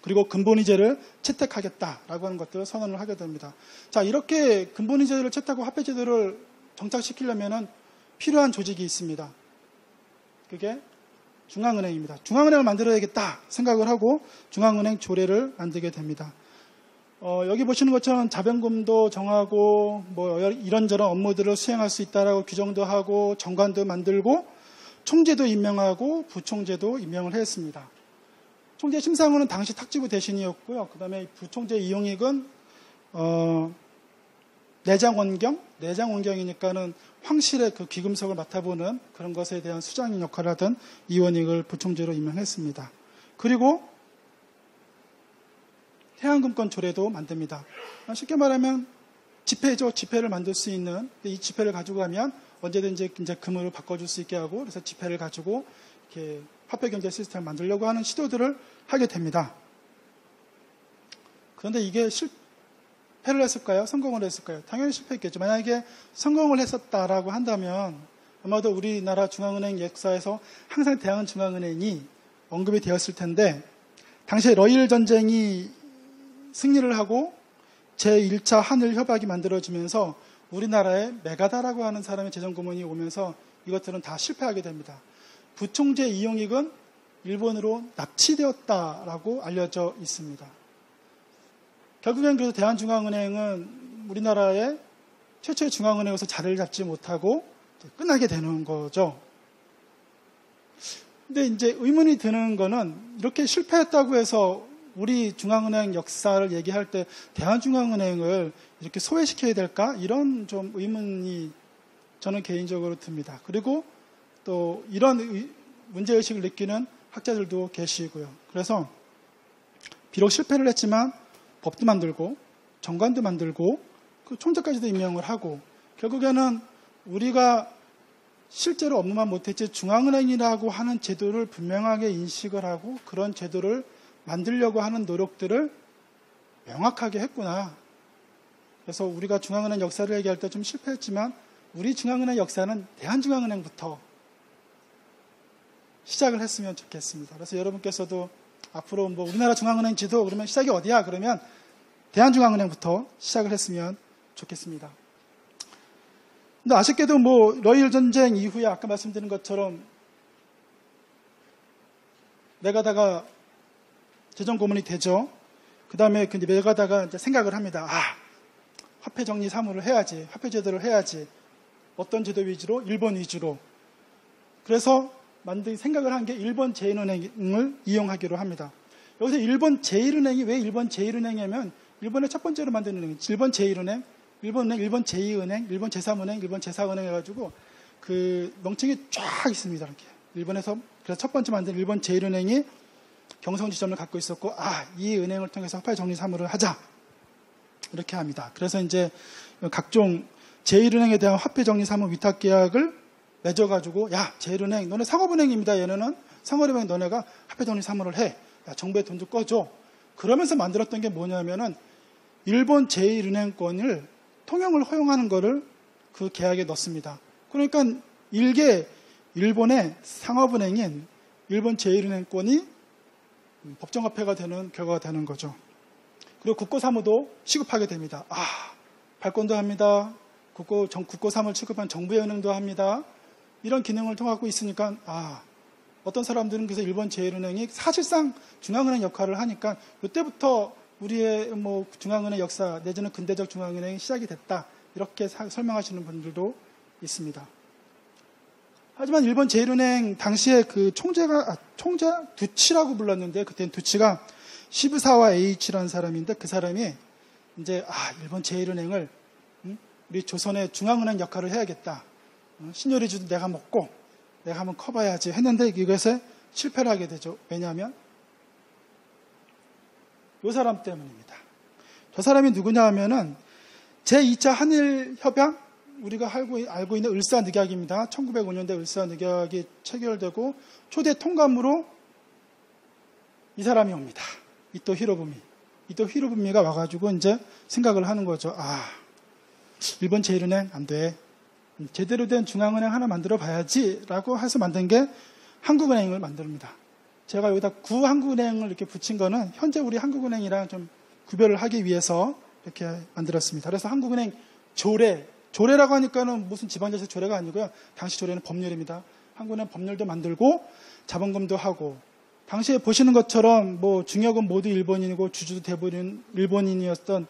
그리고 근본위제를 채택하겠다라고 하는 것들을 선언을 하게 됩니다. 자, 이렇게 근본위제를 채택하고 화폐제도를 정착시키려면은 필요한 조직이 있습니다. 그게 중앙은행입니다. 중앙은행을 만들어야겠다 생각을 하고 중앙은행 조례를 만들게 됩니다. 여기 보시는 것처럼 자본금도 정하고 뭐 이런저런 업무들을 수행할 수 있다라고 규정도 하고 정관도 만들고 총재도 임명하고 부총재도 임명을 했습니다. 총재 심상훈은 당시 탁지부 대신이었고요. 그 다음에 부총재 이용익은 내장원경이니까는 황실의 그 귀금속을 맡아보는 그런 것에 대한 수장인 역할을 하던 이원익을 부총재로 임명했습니다. 그리고 해양금권 조례도 만듭니다. 쉽게 말하면 지폐죠. 지폐를 만들 수 있는, 이 지폐를 가지고 가면 언제든지 이제 금으로 바꿔줄 수 있게 하고, 그래서 지폐를 가지고 이렇게 화폐 경제 시스템을 만들려고 하는 시도들을 하게 됩니다. 그런데 이게 실패를 했을까요? 성공을 했을까요? 당연히 실패했겠죠. 만약에 성공을 했었다라고 한다면 아마도 우리나라 중앙은행 역사에서 항상 대한중앙은행이 언급이 되었을 텐데, 당시에 러일 전쟁이 승리를 하고 제1차 한일 협약이 만들어지면서 우리나라에 메가다라고 하는 사람의 재정고문이 오면서 이것들은 다 실패하게 됩니다. 부총재 이용익은 일본으로 납치되었다라고 알려져 있습니다. 결국엔 그래서 대한중앙은행은 우리나라의 최초의 중앙은행에서 자리를 잡지 못하고 끝나게 되는 거죠. 근데 이제 의문이 드는 거는 이렇게 실패했다고 해서 우리 중앙은행 역사를 얘기할 때 대한중앙은행을 이렇게 소외시켜야 될까? 이런 좀 의문이 저는 개인적으로 듭니다. 그리고 또 이런 문제의식을 느끼는 학자들도 계시고요. 그래서 비록 실패를 했지만 법도 만들고 정관도 만들고 그 총재까지도 임명을 하고 결국에는 우리가 실제로 업무만 못했지 중앙은행이라고 하는 제도를 분명하게 인식을 하고 그런 제도를 만들려고 하는 노력들을 명확하게 했구나. 그래서 우리가 중앙은행 역사를 얘기할 때 좀 실패했지만 우리 중앙은행 역사는 대한중앙은행부터 시작을 했으면 좋겠습니다. 그래서 여러분께서도 앞으로 뭐 우리나라 중앙은행 지도 그러면 시작이 어디야? 그러면 대한중앙은행부터 시작을 했으면 좋겠습니다. 근데 아쉽게도 뭐 러일 전쟁 이후에 아까 말씀드린 것처럼 메가다가 재정 고문이 되죠. 그 다음에 메가다가 이제 생각을 합니다. 화폐 정리 사무를 해야지, 화폐 제도를 해야지. 어떤 제도 위주로? 일본 위주로. 그래서 생각을 한 게 일본 제1은행을 이용하기로 합니다. 여기서 일본 제1은행이 왜 일본 제1은행이냐면 일본의 첫 번째로 만든 은행, 일본 제1은행, 일본은행, 일본 제2은행, 일본 제3은행, 일본 제4은행 해가지고 그 명칭이 쫙 있습니다. 이렇게. 일본에서 그래서 첫 번째 만든 일본 제1은행이 경성 지점을 갖고 있었고, 이 은행을 통해서 화폐 정리 사무를 하자. 이렇게 합니다. 그래서 이제 각종 제1은행에 대한 화폐 정리 사무 위탁 계약을 맺어가지고 야 제일은행 너네 상업은행입니다. 얘네는 상업은행 너네가 화폐정리 사무를 해. 야 정부의 돈 좀 꺼줘. 그러면서 만들었던 게 뭐냐면은 일본 제1은행권을 통용을 허용하는 거를 그 계약에 넣습니다. 그러니까 일개 일본의 상업은행인 일본 제1은행권이 법정화폐가 되는 결과가 되는 거죠. 그리고 국고사무도 취급하게 됩니다. 발권도 합니다. 국고사무를 취급한 정부의 은행도 합니다. 이런 기능을 통하고 있으니까 어떤 사람들은 그래서 일본 제1은행이 사실상 중앙은행 역할을 하니까 이때부터 우리의 중앙은행 역사 내지는 근대적 중앙은행이 시작이 됐다. 이렇게 설명하시는 분들도 있습니다. 하지만 일본 제1은행 당시에 그 총재 두치라고 불렀는데 그때는 두치가 시부사와 H라는 사람인데 그 사람이 이제 일본 제1은행을 우리 조선의 중앙은행 역할을 해야겠다. 신요리주도 내가 먹고 내가 한번 커봐야지 했는데 이것에 실패를 하게 되죠. 왜냐하면 이 사람 때문입니다. 저 사람이 누구냐 하면은 제2차 한일협약 우리가 알고 있는 을사늑약입니다. 1905년대 을사늑약이 체결되고 초대 통감으로 이 사람이 옵니다. 이토 히로부미가 와가지고 이제 생각을 하는 거죠. 일본 제1은행 안 돼. 제대로 된 중앙은행 하나 만들어 봐야지라고 해서 만든 게 한국은행을 만듭니다. 제가 여기다 구한국은행을 이렇게 붙인 거는 현재 우리 한국은행이랑 좀 구별을 하기 위해서 이렇게 만들었습니다. 그래서 한국은행 조례라고 하니까는 무슨 지방자치 조례가 아니고요. 당시 조례는 법률입니다. 한국은행 법률도 만들고 자본금도 하고 당시에 보시는 것처럼 중역은 모두 일본인이고 주주도 대부분 일본인이었던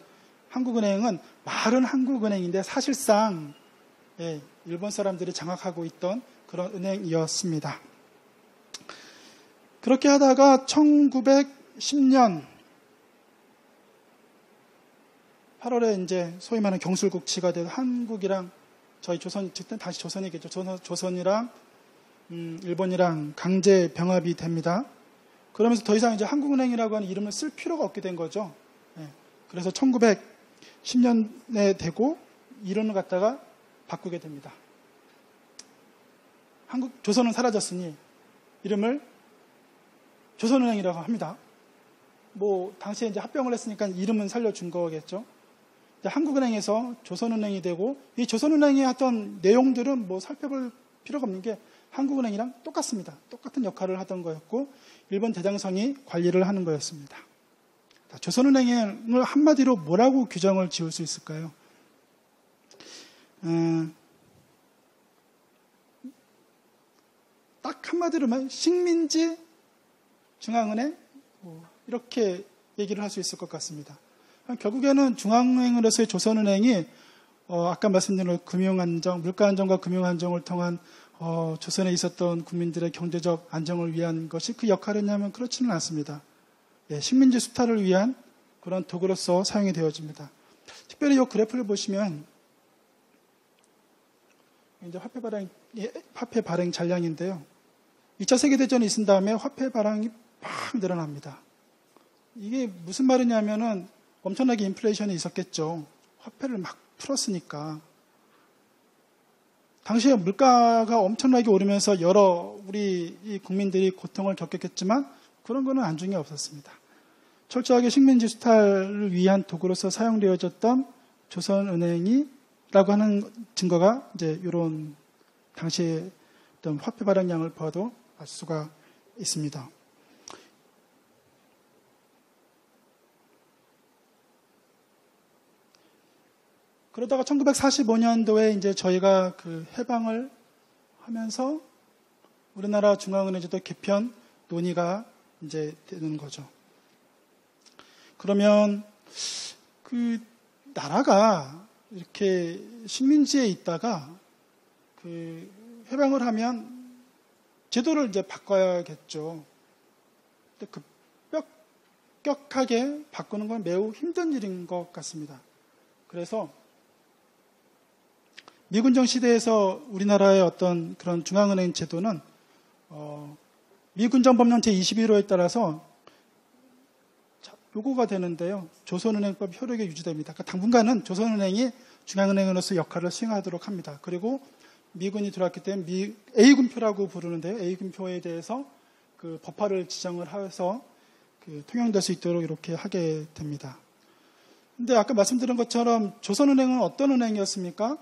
한국은행은 말은 한국은행인데 사실상 일본 사람들이 장악하고 있던 그런 은행이었습니다. 그렇게 하다가 1910년 8월에 이제 소위 말하는 경술국치가 되고 한국이랑 저희 조선, 당시 조선이겠죠. 조선이랑 일본이랑 강제 병합이 됩니다. 그러면서 더 이상 이제 한국은행이라고 하는 이름을 쓸 필요가 없게 된 거죠. 그래서 1910년에 되고 이름을 갖다가 바꾸게 됩니다. 조선은 사라졌으니 이름을 조선은행이라고 합니다. 당시에 이제 합병을 했으니까 이름은 살려준 거겠죠. 한국은행에서 조선은행이 되고 이 조선은행이 했던 내용들은 살펴볼 필요가 없는 게 한국은행이랑 똑같습니다. 똑같은 역할을 하던 거였고 일본 대장성이 관리를 하는 거였습니다. 조선은행을 한마디로 뭐라고 규정을 지을 수 있을까요? 딱 한마디로만 식민지 중앙은행 이렇게 얘기를 할 수 있을 것 같습니다. 결국에는 중앙은행으로서의 조선은행이 아까 말씀드린 금융안정, 물가안정과 금융안정을 통한 조선에 있었던 국민들의 경제적 안정을 위한 것이 그 역할이냐면 그렇지는 않습니다. 식민지 수탈을 위한 그런 도구로서 사용이 되어집니다. 특별히 이 그래프를 보시면 이제 화폐 발행 잔량인데요. 2차 세계대전이 있은 다음에 화폐 발행이 팍 늘어납니다. 이게 무슨 말이냐면은 엄청나게 인플레이션이 있었겠죠. 화폐를 막 풀었으니까. 당시에 물가가 엄청나게 오르면서 여러 우리 국민들이 고통을 겪었겠지만 그런 거는 안중에 없었습니다. 철저하게 식민지 수탈을 위한 도구로서 사용되어졌던 조선은행이라고 하는 증거가 이제 이런 당시의 어떤 화폐 발행량을 봐도 알 수가 있습니다. 그러다가 1945년도에 이제 저희가 그 해방을 하면서 우리나라 중앙은행제도 개편 논의가 이제 되는 거죠. 그러면 그 나라가 이렇게 식민지에 있다가 그 해방을 하면 제도를 이제 바꿔야겠죠. 근데 급격하게 바꾸는 건 매우 힘든 일인 것 같습니다. 그래서 미군정 시대에서 우리나라의 어떤 그런 중앙은행 제도는 미군정 법령 제21호에 따라서 요구가 되는데요. 조선은행법 효력에 유지됩니다. 그러니까 당분간은 조선은행이 중앙은행으로서 역할을 수행하도록 합니다. 그리고 미군이 들어왔기 때문에 A군표라고 부르는데요. A군표에 대해서 그 법화를 지정을 해서 그 통용될 수 있도록 이렇게 하게 됩니다. 근데 아까 말씀드린 것처럼 조선은행은 어떤 은행이었습니까?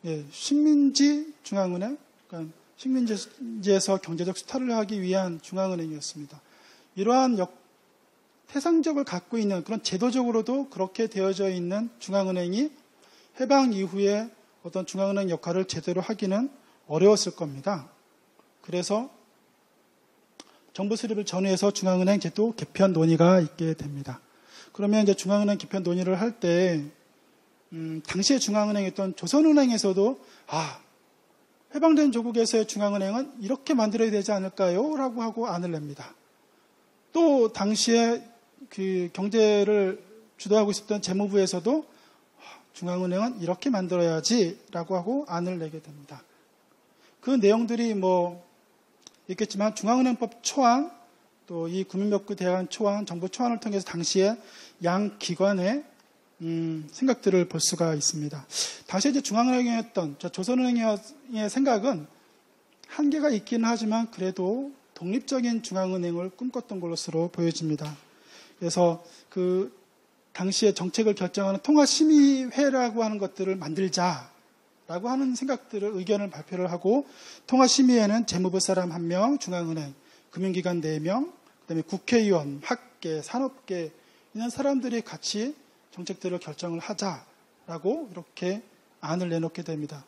예, 식민지 중앙은행, 그러니까 식민지에서 경제적 수탈을 하기 위한 중앙은행이었습니다. 이러한 태상적을 갖고 있는 그런 제도적으로도 그렇게 되어져 있는 중앙은행이 해방 이후에 어떤 중앙은행 역할을 제대로 하기는 어려웠을 겁니다. 그래서 정부 수립을 전후해서 중앙은행 제도 개편 논의가 있게 됩니다. 그러면 이제 중앙은행 개편 논의를 할 때 당시에 중앙은행이었던 조선은행에서도 해방된 조국에서의 중앙은행은 이렇게 만들어야 되지 않을까요? 라고 하고 안을 냅니다. 또 당시에 그 경제를 주도하고 있었던 재무부에서도 중앙은행은 이렇게 만들어야지 라고 하고 안을 내게 됩니다. 그 내용들이 뭐 있겠지만 중앙은행법 초안 또 이 국민명부 대안 초안, 정부 초안을 통해서 당시에 양 기관의 생각들을 볼 수가 있습니다. 당시에 이제 중앙은행이었던 조선은행의 생각은 한계가 있기는 하지만 그래도 독립적인 중앙은행을 꿈꿨던 것으로 보여집니다. 그래서 그 당시에 정책을 결정하는 통화심의회라고 하는 것들을 만들자라고 하는 생각들을 의견을 발표를 하고 통화심의회는 재무부 사람 1명, 중앙은행, 금융기관 4명, 그다음에 국회의원, 학계, 산업계 이런 사람들이 같이 정책들을 결정을 하자라고 이렇게 안을 내놓게 됩니다.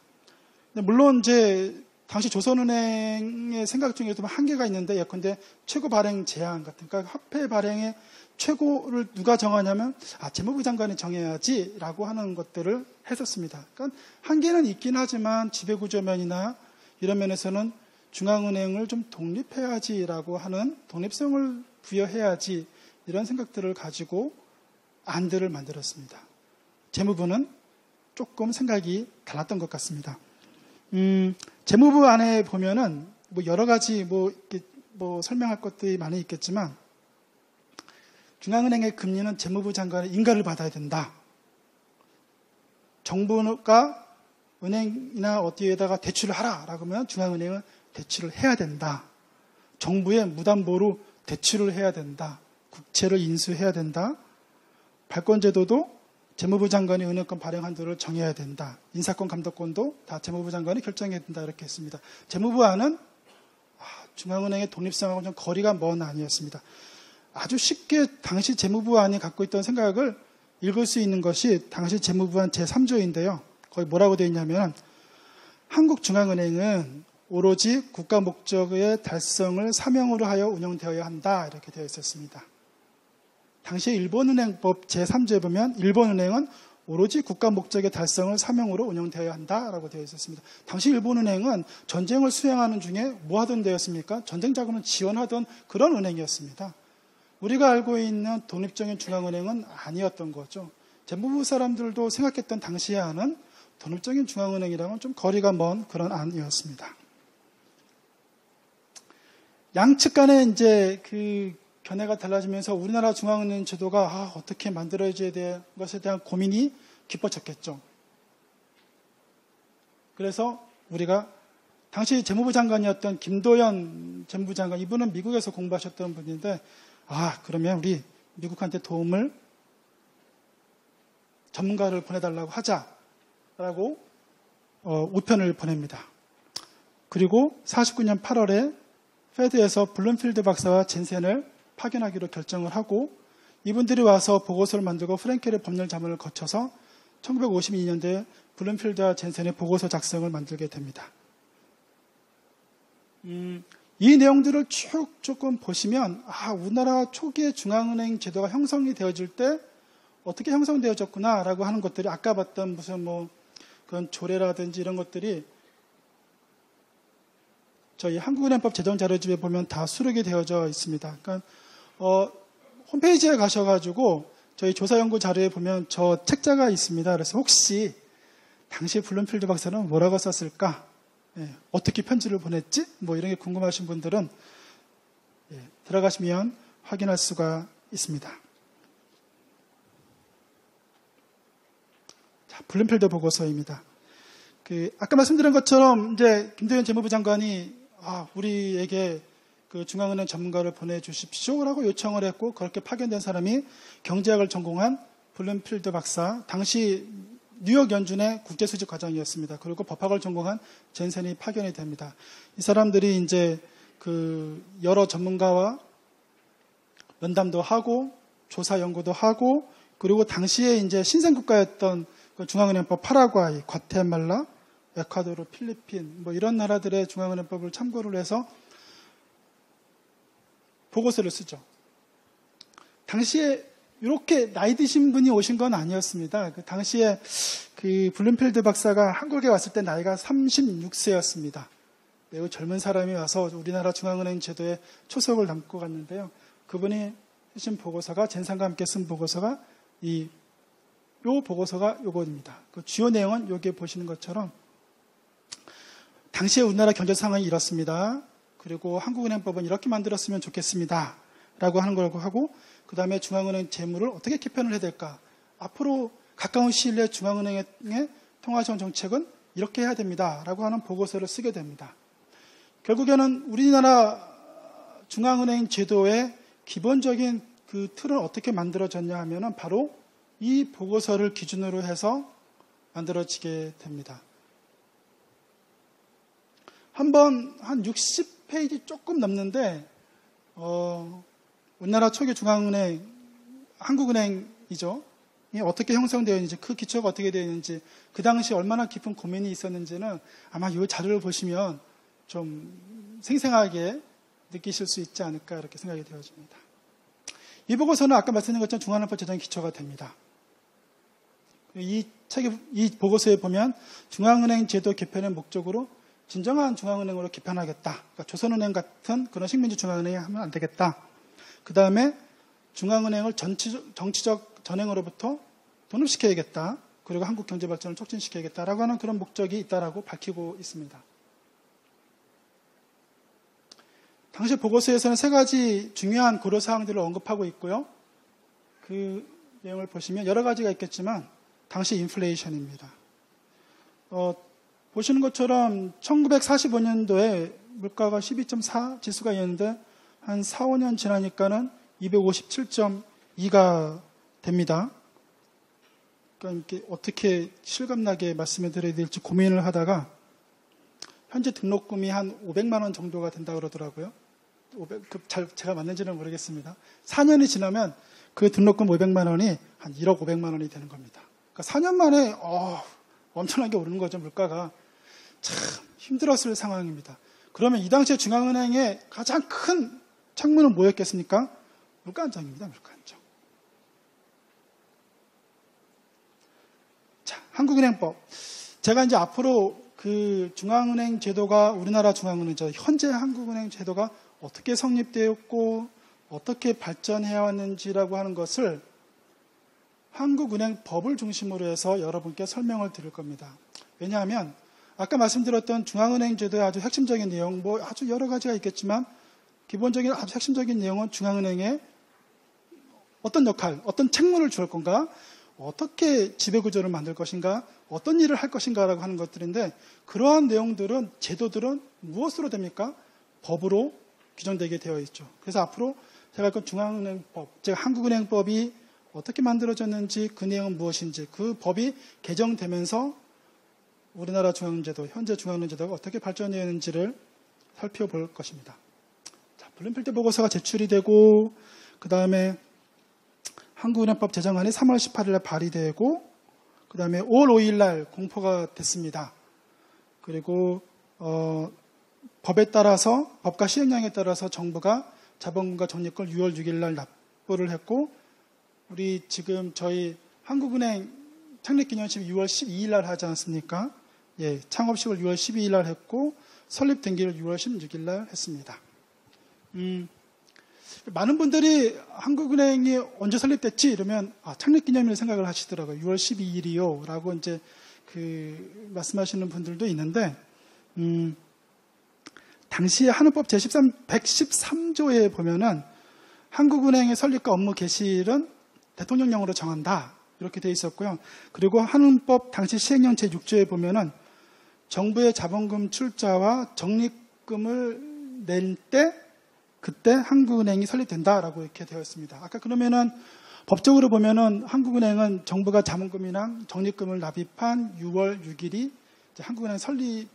물론 이제 당시 조선은행의 생각 중에도 한계가 있는데 예컨대 최고 발행 제한 같은 그러니까 화폐 발행의 최고를 누가 정하냐면 재무부 장관이 정해야지라고 하는 것들을 했었습니다. 그러니까 한계는 있긴 하지만 지배구조면이나 이런 면에서는 중앙은행을 좀 독립해야지라고 하는 독립성을 부여해야지 이런 생각들을 가지고 안들을 만들었습니다. 재무부는 조금 생각이 달랐던 것 같습니다. 재무부 안에 보면은 뭐 여러 가지 뭐 설명할 것들이 많이 있겠지만 중앙은행의 금리는 재무부 장관의 인가를 받아야 된다. 정부가 은행이나 어디에다가 대출을 하라라고 하면 중앙은행은 대출을 해야 된다. 정부의 무담보로 대출을 해야 된다. 국채를 인수해야 된다. 발권제도도 재무부 장관이 은행권 발행 한도를 정해야 된다. 인사권 감독권도 다 재무부 장관이 결정해야 된다. 이렇게 했습니다. 재무부안은 중앙은행의 독립성하고 좀 거리가 먼 안이었습니다. 아주 쉽게 당시 재무부안이 갖고 있던 생각을 읽을 수 있는 것이 당시 재무부안 제3조인데요. 거기 뭐라고 되어 있냐면 한국중앙은행은 오로지 국가 목적의 달성을 사명으로 하여 운영되어야 한다. 이렇게 되어 있었습니다. 당시 일본은행법 제3조에 보면 일본은행은 오로지 국가 목적의 달성을 사명으로 운영되어야 한다라고 되어 있었습니다. 당시 일본은행은 전쟁을 수행하는 중에 뭐 하던 데였습니까? 전쟁 자금을 지원하던 그런 은행이었습니다. 우리가 알고 있는 독립적인 중앙은행은 아니었던 거죠. 재무부 사람들도 생각했던 당시의 안은 독립적인 중앙은행이랑은 좀 거리가 먼 그런 안이었습니다. 양측 간에 이제 그 견해가 달라지면서 우리나라 중앙은행 제도가 어떻게 만들어져야 될 것에 대한 고민이 깊어졌겠죠. 그래서 우리가 당시 재무부 장관이었던 김도연 재무부 장관, 이분은 미국에서 공부하셨던 분인데 그러면 우리 미국한테 도움을 전문가를 보내달라고 하자라고 우편을 보냅니다. 그리고 49년 8월에 페드에서 블룸필드 박사와 젠센을 파견하기로 결정을 하고 이분들이 와서 보고서를 만들고 프랭켈의 법률 자문을 거쳐서 1952년도에 블룸필드와 젠센의 보고서 작성을 만들게 됩니다. 이 내용들을 쭉 조금 보시면 우리나라 초기의 중앙은행 제도가 형성이 되어질 때 어떻게 형성되어졌구나라고 하는 것들이 아까 봤던 무슨 그런 조례라든지 이런 것들이 저희 한국은행법 제정자료집에 보면 다 수록이 되어져 있습니다. 그러니까 홈페이지에 가셔가지고 저희 조사연구 자료에 보면 저 책자가 있습니다. 그래서 혹시 당시 블룸필드 박사는 뭐라고 썼을까? 어떻게 편지를 보냈지? 이런 게 궁금하신 분들은 들어가시면 확인할 수가 있습니다. 자, 블룸필드 보고서입니다. 아까 말씀드린 것처럼 이제 김대현 재무부 장관이 우리에게 그 중앙은행 전문가를 보내주십시오라고 요청을 했고 그렇게 파견된 사람이 경제학을 전공한 블룸필드 박사, 당시 뉴욕 연준의 국제수직 과장이었습니다. 그리고 법학을 전공한 젠센이 파견이 됩니다. 이 사람들이 이제 그 여러 전문가와 면담도 하고 조사 연구도 하고 그리고 당시에 이제 신생국가였던 그 중앙은행법 파라과이, 과테말라, 에콰도르, 필리핀 뭐 이런 나라들의 중앙은행법을 참고를 해서 보고서를 쓰죠. 당시에 이렇게 나이 드신 분이 오신 건 아니었습니다. 그 당시에 그 블룸필드 박사가 한국에 왔을 때 나이가 36세였습니다. 매우 젊은 사람이 와서 우리나라 중앙은행 제도에 초석을 남고 갔는데요. 그분이 쓰신 보고서가 젠상과 함께 쓴 보고서가 요 보고서가 요겁니다. 그 주요 내용은 여기에 보시는 것처럼 당시에 우리나라 경제 상황이 이렇습니다. 그리고 한국은행법은 이렇게 만들었으면 좋겠습니다. 라고 하는 걸 하고 그 다음에 중앙은행 재무를 어떻게 개편을 해야 될까? 앞으로 가까운 시일 내에 중앙은행의 통화시장 정책은 이렇게 해야 됩니다. 라고 하는 보고서를 쓰게 됩니다. 결국에는 우리나라 중앙은행 제도의 기본적인 그 틀은 어떻게 만들어졌냐 하면은 바로 이 보고서를 기준으로 해서 만들어지게 됩니다. 한번 한 60페이지 조금 넘는데 우리나라 초기 중앙은행, 한국은행이죠. 이게 어떻게 형성되어 있는지, 그 기초가 어떻게 되어 있는지, 그 당시 얼마나 깊은 고민이 있었는지는 아마 이 자료를 보시면 좀 생생하게 느끼실 수 있지 않을까 이렇게 생각이 되어집니다. 이 보고서는 아까 말씀드린 것처럼 중앙은행법 제정의 기초가 됩니다. 이 보고서에 보면 중앙은행 제도 개편의 목적으로 진정한 중앙은행으로 개편하겠다. 그러니까 조선은행 같은 그런 식민지 중앙은행이 하면 안 되겠다. 그 다음에 중앙은행을 정치적 전횡으로부터 독립시켜야겠다. 그리고 한국 경제 발전을 촉진시켜야겠다라고 하는 그런 목적이 있다라고 밝히고 있습니다. 당시 보고서에서는 세 가지 중요한 고려사항들을 언급하고 있고요. 그 내용을 보시면 여러 가지가 있겠지만 당시 인플레이션입니다. 보시는 것처럼 1945년도에 물가가 12.4 지수가 있는데 한 4, 5년 지나니까는 257.2가 됩니다. 그러니까 이렇게 어떻게 실감나게 말씀을 드려야 될지 고민을 하다가 현재 등록금이 한 500만 원 정도가 된다고 그러더라고요. 제가 맞는지는 모르겠습니다. 4년이 지나면 그 등록금 500만 원이 한 1억 500만 원이 되는 겁니다. 그러니까 4년 만에 엄청나게 오르는 거죠. 물가가. 참 힘들었을 상황입니다. 그러면 이 당시에 중앙은행의 가장 큰 창문은 뭐였겠습니까? 물가 안정입니다. 물가 안정. 자, 한국은행법. 제가 이제 앞으로 그 중앙은행 제도가 우리나라 중앙은행 제도, 현재 한국은행 제도가 어떻게 성립되었고 어떻게 발전해 왔는지라고 하는 것을 한국은행법을 중심으로 해서 여러분께 설명을 드릴 겁니다. 왜냐하면 아까 말씀드렸던 중앙은행 제도의 아주 핵심적인 내용, 뭐 아주 여러 가지가 있겠지만 기본적인 아주 핵심적인 내용은 중앙은행의 어떤 역할, 어떤 책무를 주을 건가, 어떻게 지배구조를 만들 것인가, 어떤 일을 할 것인가라고 하는 것들인데 그러한 내용들은, 제도들은 무엇으로 됩니까? 법으로 규정되게 되어 있죠. 그래서 앞으로 제가 그 중앙은행법, 즉 한국은행법이 어떻게 만들어졌는지, 그 내용은 무엇인지, 그 법이 개정되면서 우리나라 중앙제도, 현재 중앙은행제도가 어떻게 발전되었는지를 살펴볼 것입니다. 자, 블룸필드 보고서가 제출이 되고 그 다음에 한국은행법 제정안이 3월 18일에 발의되고 그 다음에 5월 5일날 공포가 됐습니다. 그리고 법에 따라서, 법과 시행령에 따라서 정부가 자본금과 적립금을 6월 6일날 납부를 했고 우리 지금 저희 한국은행 창립기념식 6월 12일날 하지 않습니까? 예, 창업식을 6월 12일날 했고 설립 등기를 6월 16일날 했습니다. 많은 분들이 한국은행이 언제 설립됐지? 이러면 창립기념일 생각을 하시더라고요. 6월 12일이요. 라고 이제 말씀하시는 분들도 있는데 당시에 한은법 제113조에 보면은 한국은행의 설립과 업무 개시일은 대통령령으로 정한다. 이렇게 되어 있었고요. 그리고 한은법 당시 시행령 제6조에 보면은 정부의 자본금 출자와 적립금을 낼 때 그때 한국은행이 설립된다라고 이렇게 되어 있습니다. 아까 그러면은 법적으로 보면은 한국은행은 정부가 자본금이랑 적립금을 납입한 6월 6일이 한국은행 설립일이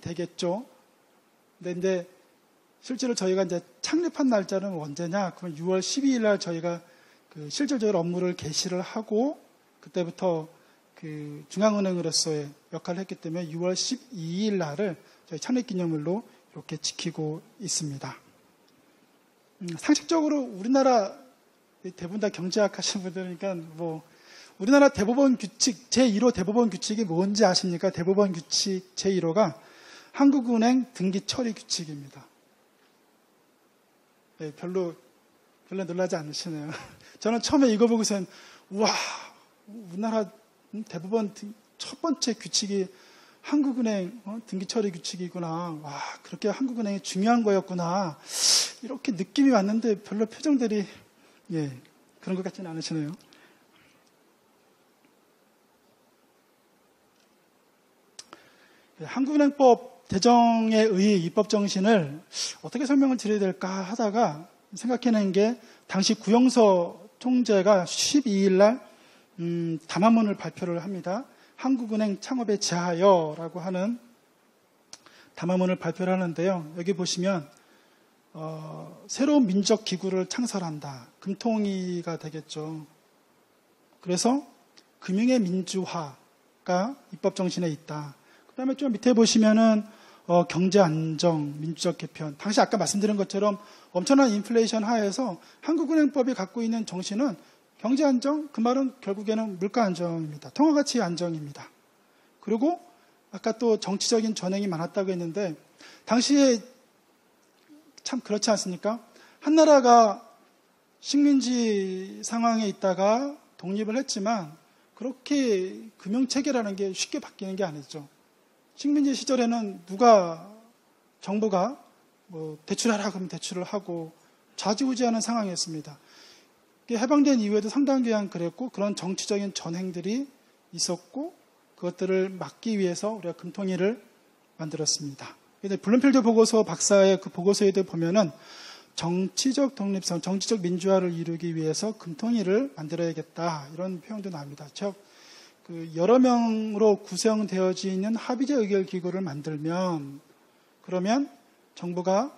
되겠죠. 근데 실제로 저희가 이제 창립한 날짜는 언제냐? 그러면 6월 12일 날 저희가 그 실질적으로 업무를 개시를 하고 그때부터 그 중앙은행으로서의 역할을 했기 때문에 6월 12일 날을 저희 창립기념일로 이렇게 지키고 있습니다. 상식적으로 우리나라 대부분 다 경제학 하시는 분들이니까 뭐 우리나라 대법원 규칙 제1호 대법원 규칙이 뭔지 아십니까? 대법원 규칙 제1호가 한국은행 등기 처리 규칙입니다. 네, 별로 놀라지 않으시네요. 저는 처음에 이거 보고선 우와, 우리나라 대법원 첫 번째 규칙이 한국은행 등기 처리 규칙이구나. 와, 그렇게 한국은행이 중요한 거였구나. 이렇게 느낌이 왔는데 별로 표정들이 그런 것 같지는 않으시네요. 한국은행법 대정에 의해 입법 정신을 어떻게 설명을 드려야 될까 하다가 생각해낸 게 당시 구영서 총재가 12일 날 담화문을 발표를 합니다. 한국은행 창업에 제하여라고 하는 담화문을 발표를 하는데요. 여기 보시면 새로운 민족 기구를 창설한다. 금통위가 되겠죠. 그래서 금융의 민주화가 입법 정신에 있다. 그 다음에 좀 밑에 보시면은 경제 안정, 민주적 개편. 당시 아까 말씀드린 것처럼 엄청난 인플레이션 하에서 한국은행법이 갖고 있는 정신은 경제 안정, 그 말은 결국에는 물가 안정입니다. 통화가치 안정입니다. 그리고 아까 또 정치적인 전횡이 많았다고 했는데 당시에 참 그렇지 않습니까? 한 나라가 식민지 상황에 있다가 독립을 했지만 그렇게 금융체계라는 게 쉽게 바뀌는 게 아니죠. 식민지 시절에는 정부가 뭐 대출하라 그러면 대출을 하고 좌지우지하는 상황이었습니다. 해방된 이후에도 상당 기간 그랬고 그런 정치적인 전횡들이 있었고 그것들을 막기 위해서 우리가 금통위를 만들었습니다. 블룸필드 보고서 박사의 그 보고서에도 보면은 정치적 독립성, 정치적 민주화를 이루기 위해서 금통위를 만들어야겠다 이런 표현도 나옵니다. 즉 여러 명으로 구성되어져 있는 합의제 의결 기구를 만들면 그러면 정부가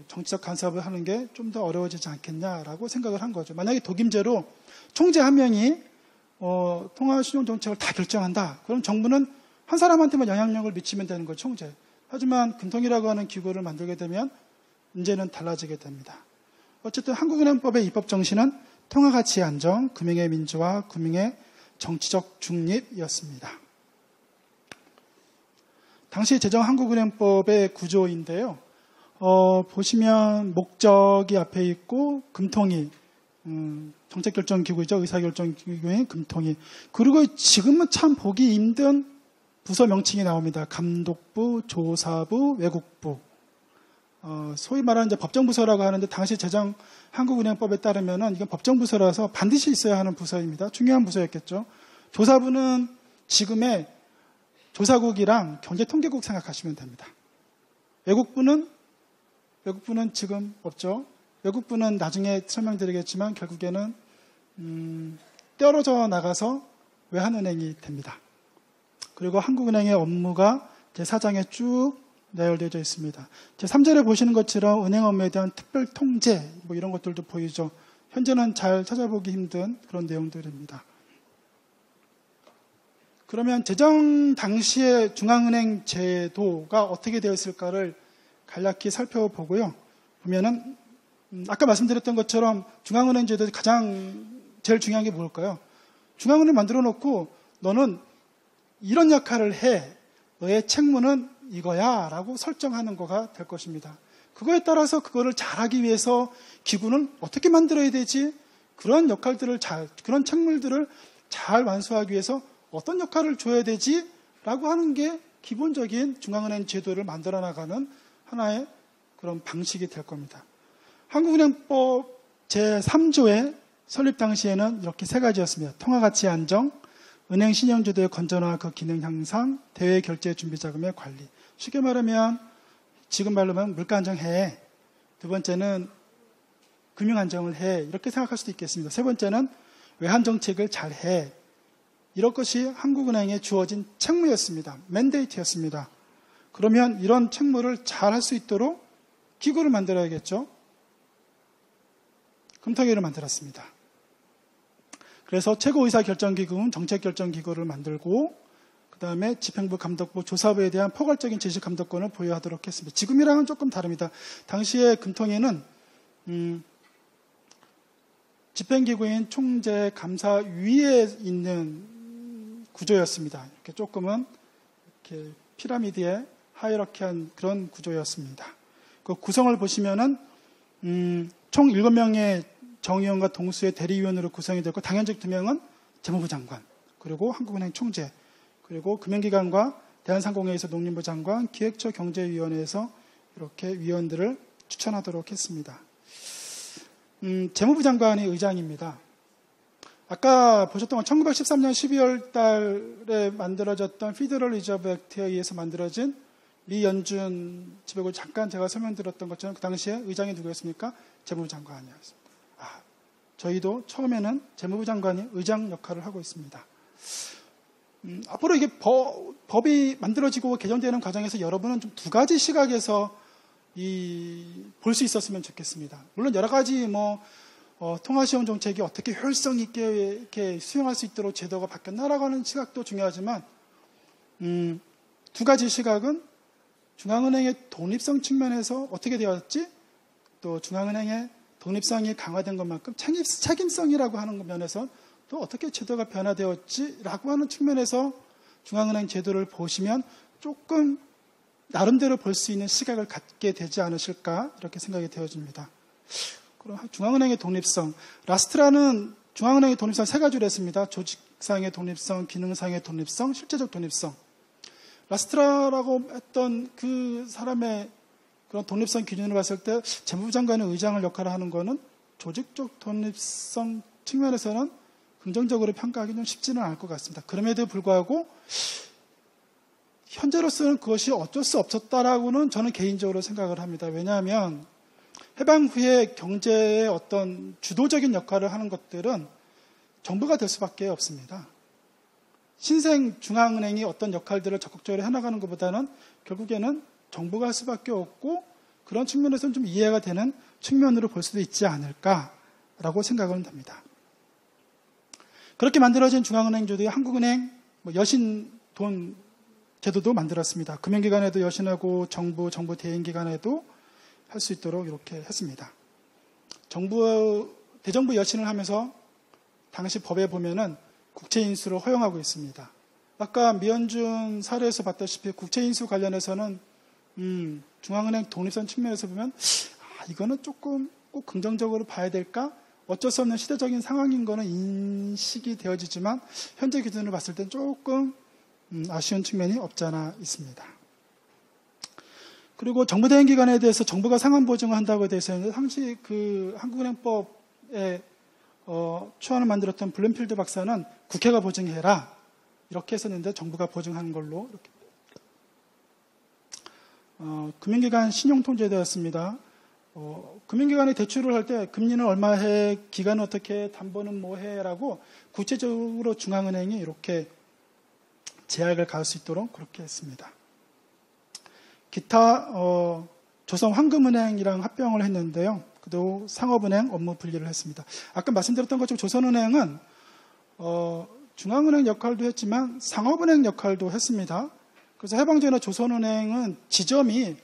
정치적 간섭을 하는 게 좀 더 어려워지지 않겠냐라고 생각을 한 거죠. 만약에 독임제로 총재 한 명이 통화신용정책을 다 결정한다. 그럼 정부는 한 사람한테만 영향력을 미치면 되는 거죠, 총재. 하지만 금통위라고 하는 기구를 만들게 되면 문제는 달라지게 됩니다. 어쨌든 한국은행법의 입법 정신은 통화가치 안정, 금융의 민주화, 금융의 정치적 중립이었습니다. 당시 제정 한국은행법의 구조인데요. 보시면 목적이 앞에 있고 금통위, 정책결정기구이죠. 의사결정기구인 금통위. 그리고 지금은 참 보기 힘든 부서 명칭이 나옵니다. 감독부, 조사부, 외국부. 소위 말하는 이제 법정부서라고 하는데 당시 제정 한국은행법에 따르면은 이건 법정부서라서 반드시 있어야 하는 부서입니다. 중요한 부서였겠죠. 조사부는 지금의 조사국이랑 경제통계국 생각하시면 됩니다. 외국부는 지금 없죠. 외국부는 나중에 설명드리겠지만 결국에는 떨어져 나가서 외환은행이 됩니다. 그리고 한국은행의 업무가 제4장에 쭉 나열되어 있습니다. 제3절에 보시는 것처럼 은행 업무에 대한 특별 통제 뭐 이런 것들도 보이죠. 현재는 잘 찾아보기 힘든 그런 내용들입니다. 그러면 제정 당시의 중앙은행 제도가 어떻게 되었을까를 간략히 살펴보고요. 보면은 아까 말씀드렸던 것처럼 중앙은행 제도에서 제일 중요한 게 뭘까요? 중앙은행 만들어 놓고 너는 이런 역할을 해. 너의 책무는 이거야 라고 설정하는 거가 될 것입니다. 그거에 따라서 그거를 잘하기 위해서 기구는 어떻게 만들어야 되지? 그런 역할들을 그런 책무들을 잘 완수하기 위해서 어떤 역할을 줘야 되지? 라고 하는 게 기본적인 중앙은행 제도를 만들어 나가는 하나의 그런 방식이 될 겁니다. 한국은행법 제3조의 설립 당시에는 이렇게 세 가지였습니다. 통화가치 안정, 은행 신용제도의 건전화 그 기능 향상, 대외 결제 준비 자금의 관리. 쉽게 말하면 지금 말로 하면 물가 안정해. 두 번째는 금융 안정을 해. 이렇게 생각할 수도 있겠습니다. 세 번째는 외환 정책을 잘 해. 이런 것이 한국은행에 주어진 책무였습니다. 맨데이트였습니다. 그러면 이런 책무를 잘 할 수 있도록 기구를 만들어야겠죠. 금통위를 만들었습니다. 그래서 최고의사결정기구는 정책결정기구를 만들고 그 다음에 집행부, 감독부, 조사부에 대한 포괄적인 지시감독권을 보유하도록 했습니다. 지금이랑은 조금 다릅니다. 당시에 금통위는 집행기구인 총재, 감사 위에 있는 구조였습니다. 이렇게 조금은 이렇게 피라미드에 하이러키한 그런 구조였습니다. 그 구성을 보시면은 총 7명의 정의원과 동수의 대리위원으로 구성이 되고 당연직 2명은 재무부 장관, 그리고 한국은행 총재, 그리고 금융기관과 대한상공회에서 농림부 장관, 기획처 경제위원회에서 이렇게 위원들을 추천하도록 했습니다. 재무부 장관이 의장입니다. 아까 보셨던 건 1913년 12월 달에 만들어졌던 피더럴 리저브 액트에 의해서 만들어진 리연준 지배구 잠깐 제가 설명드렸던 것처럼 그 당시에 의장이 누구였습니까? 재무부 장관이었습니다. 저희도 처음에는 재무부 장관이 의장 역할을 하고 있습니다. 앞으로 이게 법이 만들어지고 개정되는 과정에서 여러분은 좀 두 가지 시각에서 볼 수 있었으면 좋겠습니다. 물론 여러 가지 통화시험 정책이 어떻게 효율성 있게 이렇게 수행할 수 있도록 제도가 바뀌었나라고 하는 시각도 중요하지만 두 가지 시각은 중앙은행의 독립성 측면에서 어떻게 되었지? 또 중앙은행의 독립성이 강화된 것만큼 책임성이라고 하는 면에서 또 어떻게 제도가 변화되었지라고 하는 측면에서 중앙은행 제도를 보시면 조금 나름대로 볼 수 있는 시각을 갖게 되지 않으실까 이렇게 생각이 되어집니다. 그럼 중앙은행의 독립성, 라스트라는 중앙은행의 독립성 세 가지로 했습니다. 조직상의 독립성, 기능상의 독립성, 실제적 독립성. 라스트라라고 했던 그 사람의 그런 독립성 기준으로 봤을 때 재무부 장관의 의장을 역할을 하는 것은 조직적 독립성 측면에서는 긍정적으로 평가하기 좀 쉽지는 않을 것 같습니다. 그럼에도 불구하고 현재로서는 그것이 어쩔 수 없었다라고는 저는 개인적으로 생각을 합니다. 왜냐하면 해방 후에 경제의 어떤 주도적인 역할을 하는 것들은 정부가 될 수밖에 없습니다. 신생 중앙은행이 어떤 역할들을 적극적으로 해나가는 것보다는 결국에는 정부가 할 수밖에 없고 그런 측면에서는 좀 이해가 되는 측면으로 볼 수도 있지 않을까라고 생각을 합니다. 그렇게 만들어진 중앙은행 제도에 한국은행 여신 돈 제도도 만들었습니다. 금융기관에도 여신하고 정부 대행기관에도 할 수 있도록 이렇게 했습니다. 대정부 여신을 하면서 당시 법에 보면은 국채인수를 허용하고 있습니다. 아까 미연준 사례에서 봤다시피 국채인수 관련해서는 중앙은행 독립성 측면에서 보면 이거는 조금 꼭 긍정적으로 봐야 될까? 어쩔 수 없는 시대적인 상황인 거는 인식이 되어지지만 현재 기준으로 봤을 땐 조금 아쉬운 측면이 없지 않아 있습니다. 그리고 정부 대행기관에 대해서 정부가 상환 보증을 한다고 되어 있었는데 당시 그 한국은행법에 초안을 만들었던 블룸필드 박사는 국회가 보증해라 이렇게 했었는데 정부가 보증하는 걸로 이렇게 금융기관 신용통제되었습니다. 금융기관이 대출을 할 때 금리는 얼마 해, 기간은 어떻게 해, 담보는 뭐 해라고 구체적으로 중앙은행이 이렇게 제약을 가할 수 있도록 그렇게 했습니다. 기타 조선 황금은행이랑 합병을 했는데요. 그도 상업은행 업무 분리를 했습니다. 아까 말씀드렸던 것처럼 조선은행은 중앙은행 역할도 했지만 상업은행 역할도 했습니다. 그래서 해방 전에 조선은행은 지점이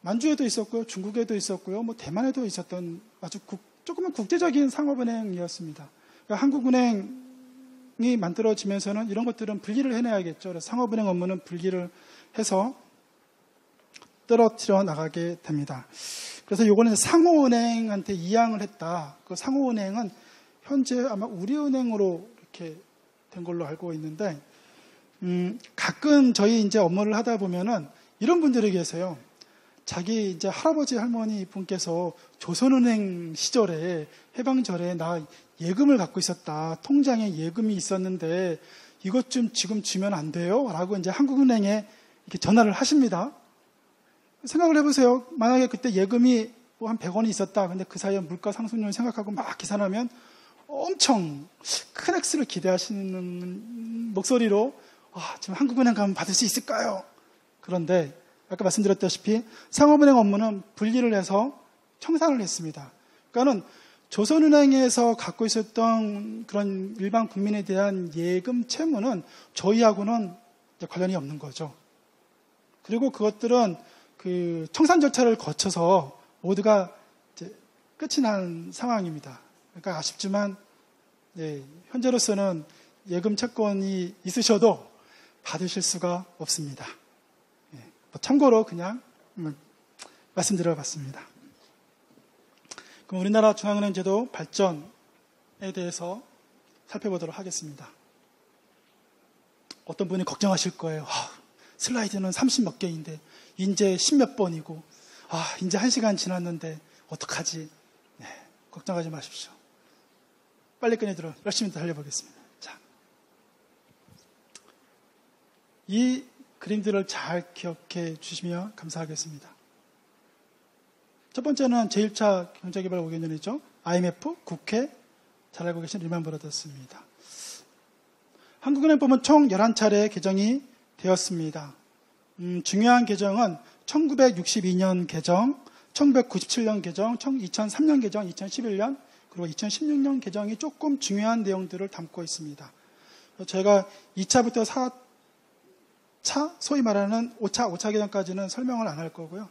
만주에도 있었고요, 중국에도 있었고요, 대만에도 있었던 아주 조금은 국제적인 상업은행이었습니다. 그러니까 한국은행이 만들어지면서는 이런 것들은 분리를 해내야겠죠. 그래서 상업은행 업무는 분리를 해서 떨어뜨려 나가게 됩니다. 그래서 요거는 상호은행한테 이양을 했다. 그 상호은행은 현재 아마 우리은행으로 이렇게 된 걸로 알고 있는데, 가끔 저희 이제 업무를 하다 보면은 이런 분들이 계세요. 자기 이제 할아버지 할머니 분께서 조선은행 시절에 해방절에 나 예금을 갖고 있었다. 통장에 예금이 있었는데 이것 좀 지금 주면 안 돼요? 라고 이제 한국은행에 이렇게 전화를 하십니다. 생각을 해보세요. 만약에 그때 예금이 뭐 한 100원이 있었다. 근데 그 사이에 물가 상승률을 생각하고 막 계산하면 엄청 큰 액수를 기대하시는 목소리로 지금 한국은행 가면 받을 수 있을까요? 그런데 아까 말씀드렸다시피 상업은행 업무는 분리를 해서 청산을 했습니다. 그러니까는 조선은행에서 갖고 있었던 그런 일반 국민에 대한 예금 채무는 저희하고는 관련이 없는 거죠. 그리고 그것들은 그 청산 절차를 거쳐서 모두가 이제 끝이 난 상황입니다. 그러니까 아쉽지만 현재로서는 예금 채권이 있으셔도 받으실 수가 없습니다. 참고로 그냥 말씀드려봤습니다. 그럼 우리나라 중앙은행 제도 발전에 대해서 살펴보도록 하겠습니다. 어떤 분이 걱정하실 거예요. 슬라이드는 30몇 개인데 이제 10몇 번이고 이제 1시간 지났는데 어떡하지? 걱정하지 마십시오. 빨리 꺼내들어 열심히 달려보겠습니다. 자, 이 그림들을 잘 기억해 주시면 감사하겠습니다. 첫 번째는 제1차 경제개발 5개년이죠. IMF, 국회, 잘 알고 계신 리만 브라더스입니다. 한국은행법은 총 11차례 개정이 되었습니다. 중요한 개정은 1962년 개정, 1997년 개정, 2003년 개정, 2011년, 그리고 2016년 개정이 조금 중요한 내용들을 담고 있습니다. 제가 2차부터 4차, 소위 말하는 5차 개정까지는 설명을 안 할 거고요.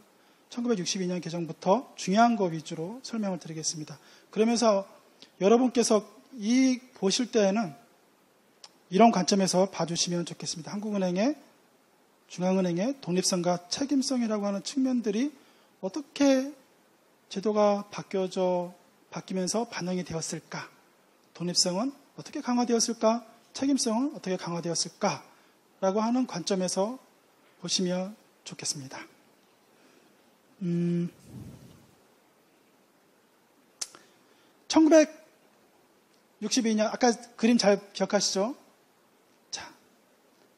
1962년 개정부터 중요한 거 위주로 설명을 드리겠습니다. 그러면서 여러분께서 이 보실 때에는 이런 관점에서 봐주시면 좋겠습니다. 한국은행의 중앙은행의 독립성과 책임성이라고 하는 측면들이 어떻게 제도가 바뀌면서 반영이 되었을까? 독립성은 어떻게 강화되었을까? 책임성은 어떻게 강화되었을까? 라고 하는 관점에서 보시면 좋겠습니다. 1962년, 아까 그림 잘 기억하시죠? 자,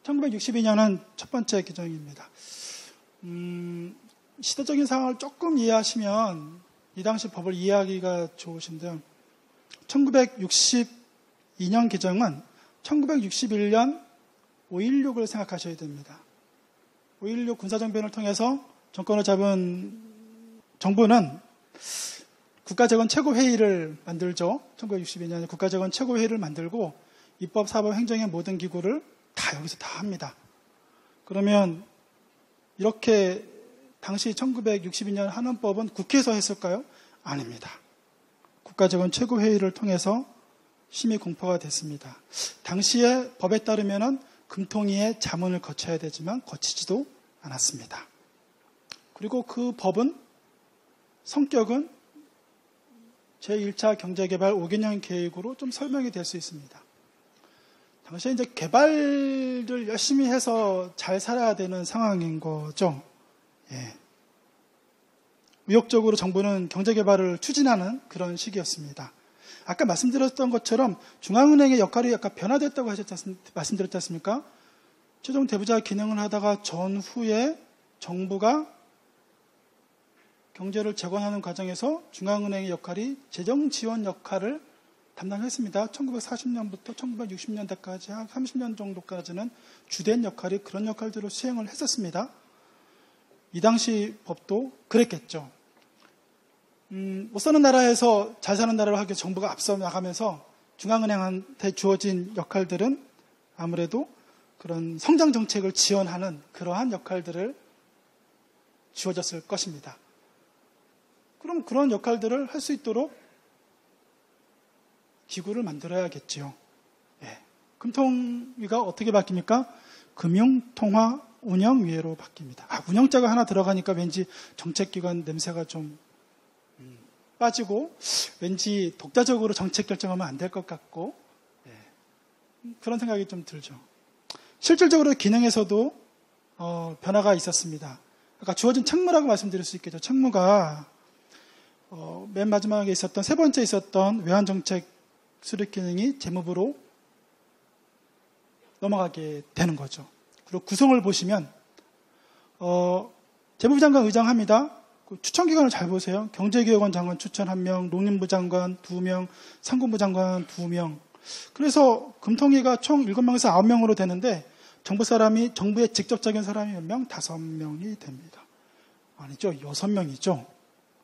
1962년은 첫 번째 개정입니다. 시대적인 상황을 조금 이해하시면 이 당시 법을 이해하기가 좋으신데요. 1962년 개정은 1961년 5.16을 생각하셔야 됩니다. 5.16 군사정변을 통해서 정권을 잡은 정부는 국가재건 최고회의를 만들죠. 1962년에 국가재건 최고회의를 만들고 입법, 사법, 행정의 모든 기구를 다 여기서 다 합니다. 그러면 이렇게 당시 1962년 한원법은 국회에서 했을까요? 아닙니다. 국가재건 최고회의를 통해서 심의 공포가 됐습니다. 당시의 법에 따르면은 금통위의 자문을 거쳐야 되지만 거치지도 않았습니다. 그리고 그 법은 성격은 제1차 경제개발 5개년 계획으로 좀 설명이 될 수 있습니다. 당시에 이제 개발을 열심히 해서 잘 살아야 되는 상황인 거죠. 의욕적으로 정부는 경제개발을 추진하는 그런 시기였습니다. 아까 말씀드렸던 것처럼 중앙은행의 역할이 약간 변화됐다고 말씀드렸지 않습니까? 최종 대부자 기능을 하다가 전후에 정부가 경제를 재건하는 과정에서 중앙은행의 역할이 재정 지원 역할을 담당했습니다. 1940년부터 1960년대까지 한 30년 정도까지는 주된 역할이 그런 역할들을 수행을 했었습니다. 이 당시 법도 그랬겠죠. 못 사는 나라에서 잘 사는 나라로 하기 위해서 정부가 앞서 나가면서 중앙은행한테 주어진 역할들은 아무래도 그런 성장 정책을 지원하는 그러한 역할들을 주어졌을 것입니다. 그럼 그런 역할들을 할 수 있도록 기구를 만들어야겠지요. 금통위가 어떻게 바뀝니까? 금융통화운영위회로 바뀝니다. 운영자가 하나 들어가니까 왠지 정책기관 냄새가 좀 빠지고 왠지 독자적으로 정책 결정하면 안 될 것 같고 그런 생각이 좀 들죠. 실질적으로 기능에서도 변화가 있었습니다. 아까 주어진 책무라고 말씀드릴 수 있겠죠. 책무가 맨 마지막에 있었던 세 번째 있었던 외환정책 수립 기능이 재무부로 넘어가게 되는 거죠. 그리고 구성을 보시면 재무부 장관 의장합니다. 그 추천기관을 잘 보세요. 경제개혁원 장관 추천 1명, 농림부 장관 2명, 상공부 장관 2명. 그래서 금통위가 총 7명에서 9명으로 되는데 정부에 직접적인 사람이 몇 명? 5명이 됩니다. 아니죠. 6명이죠.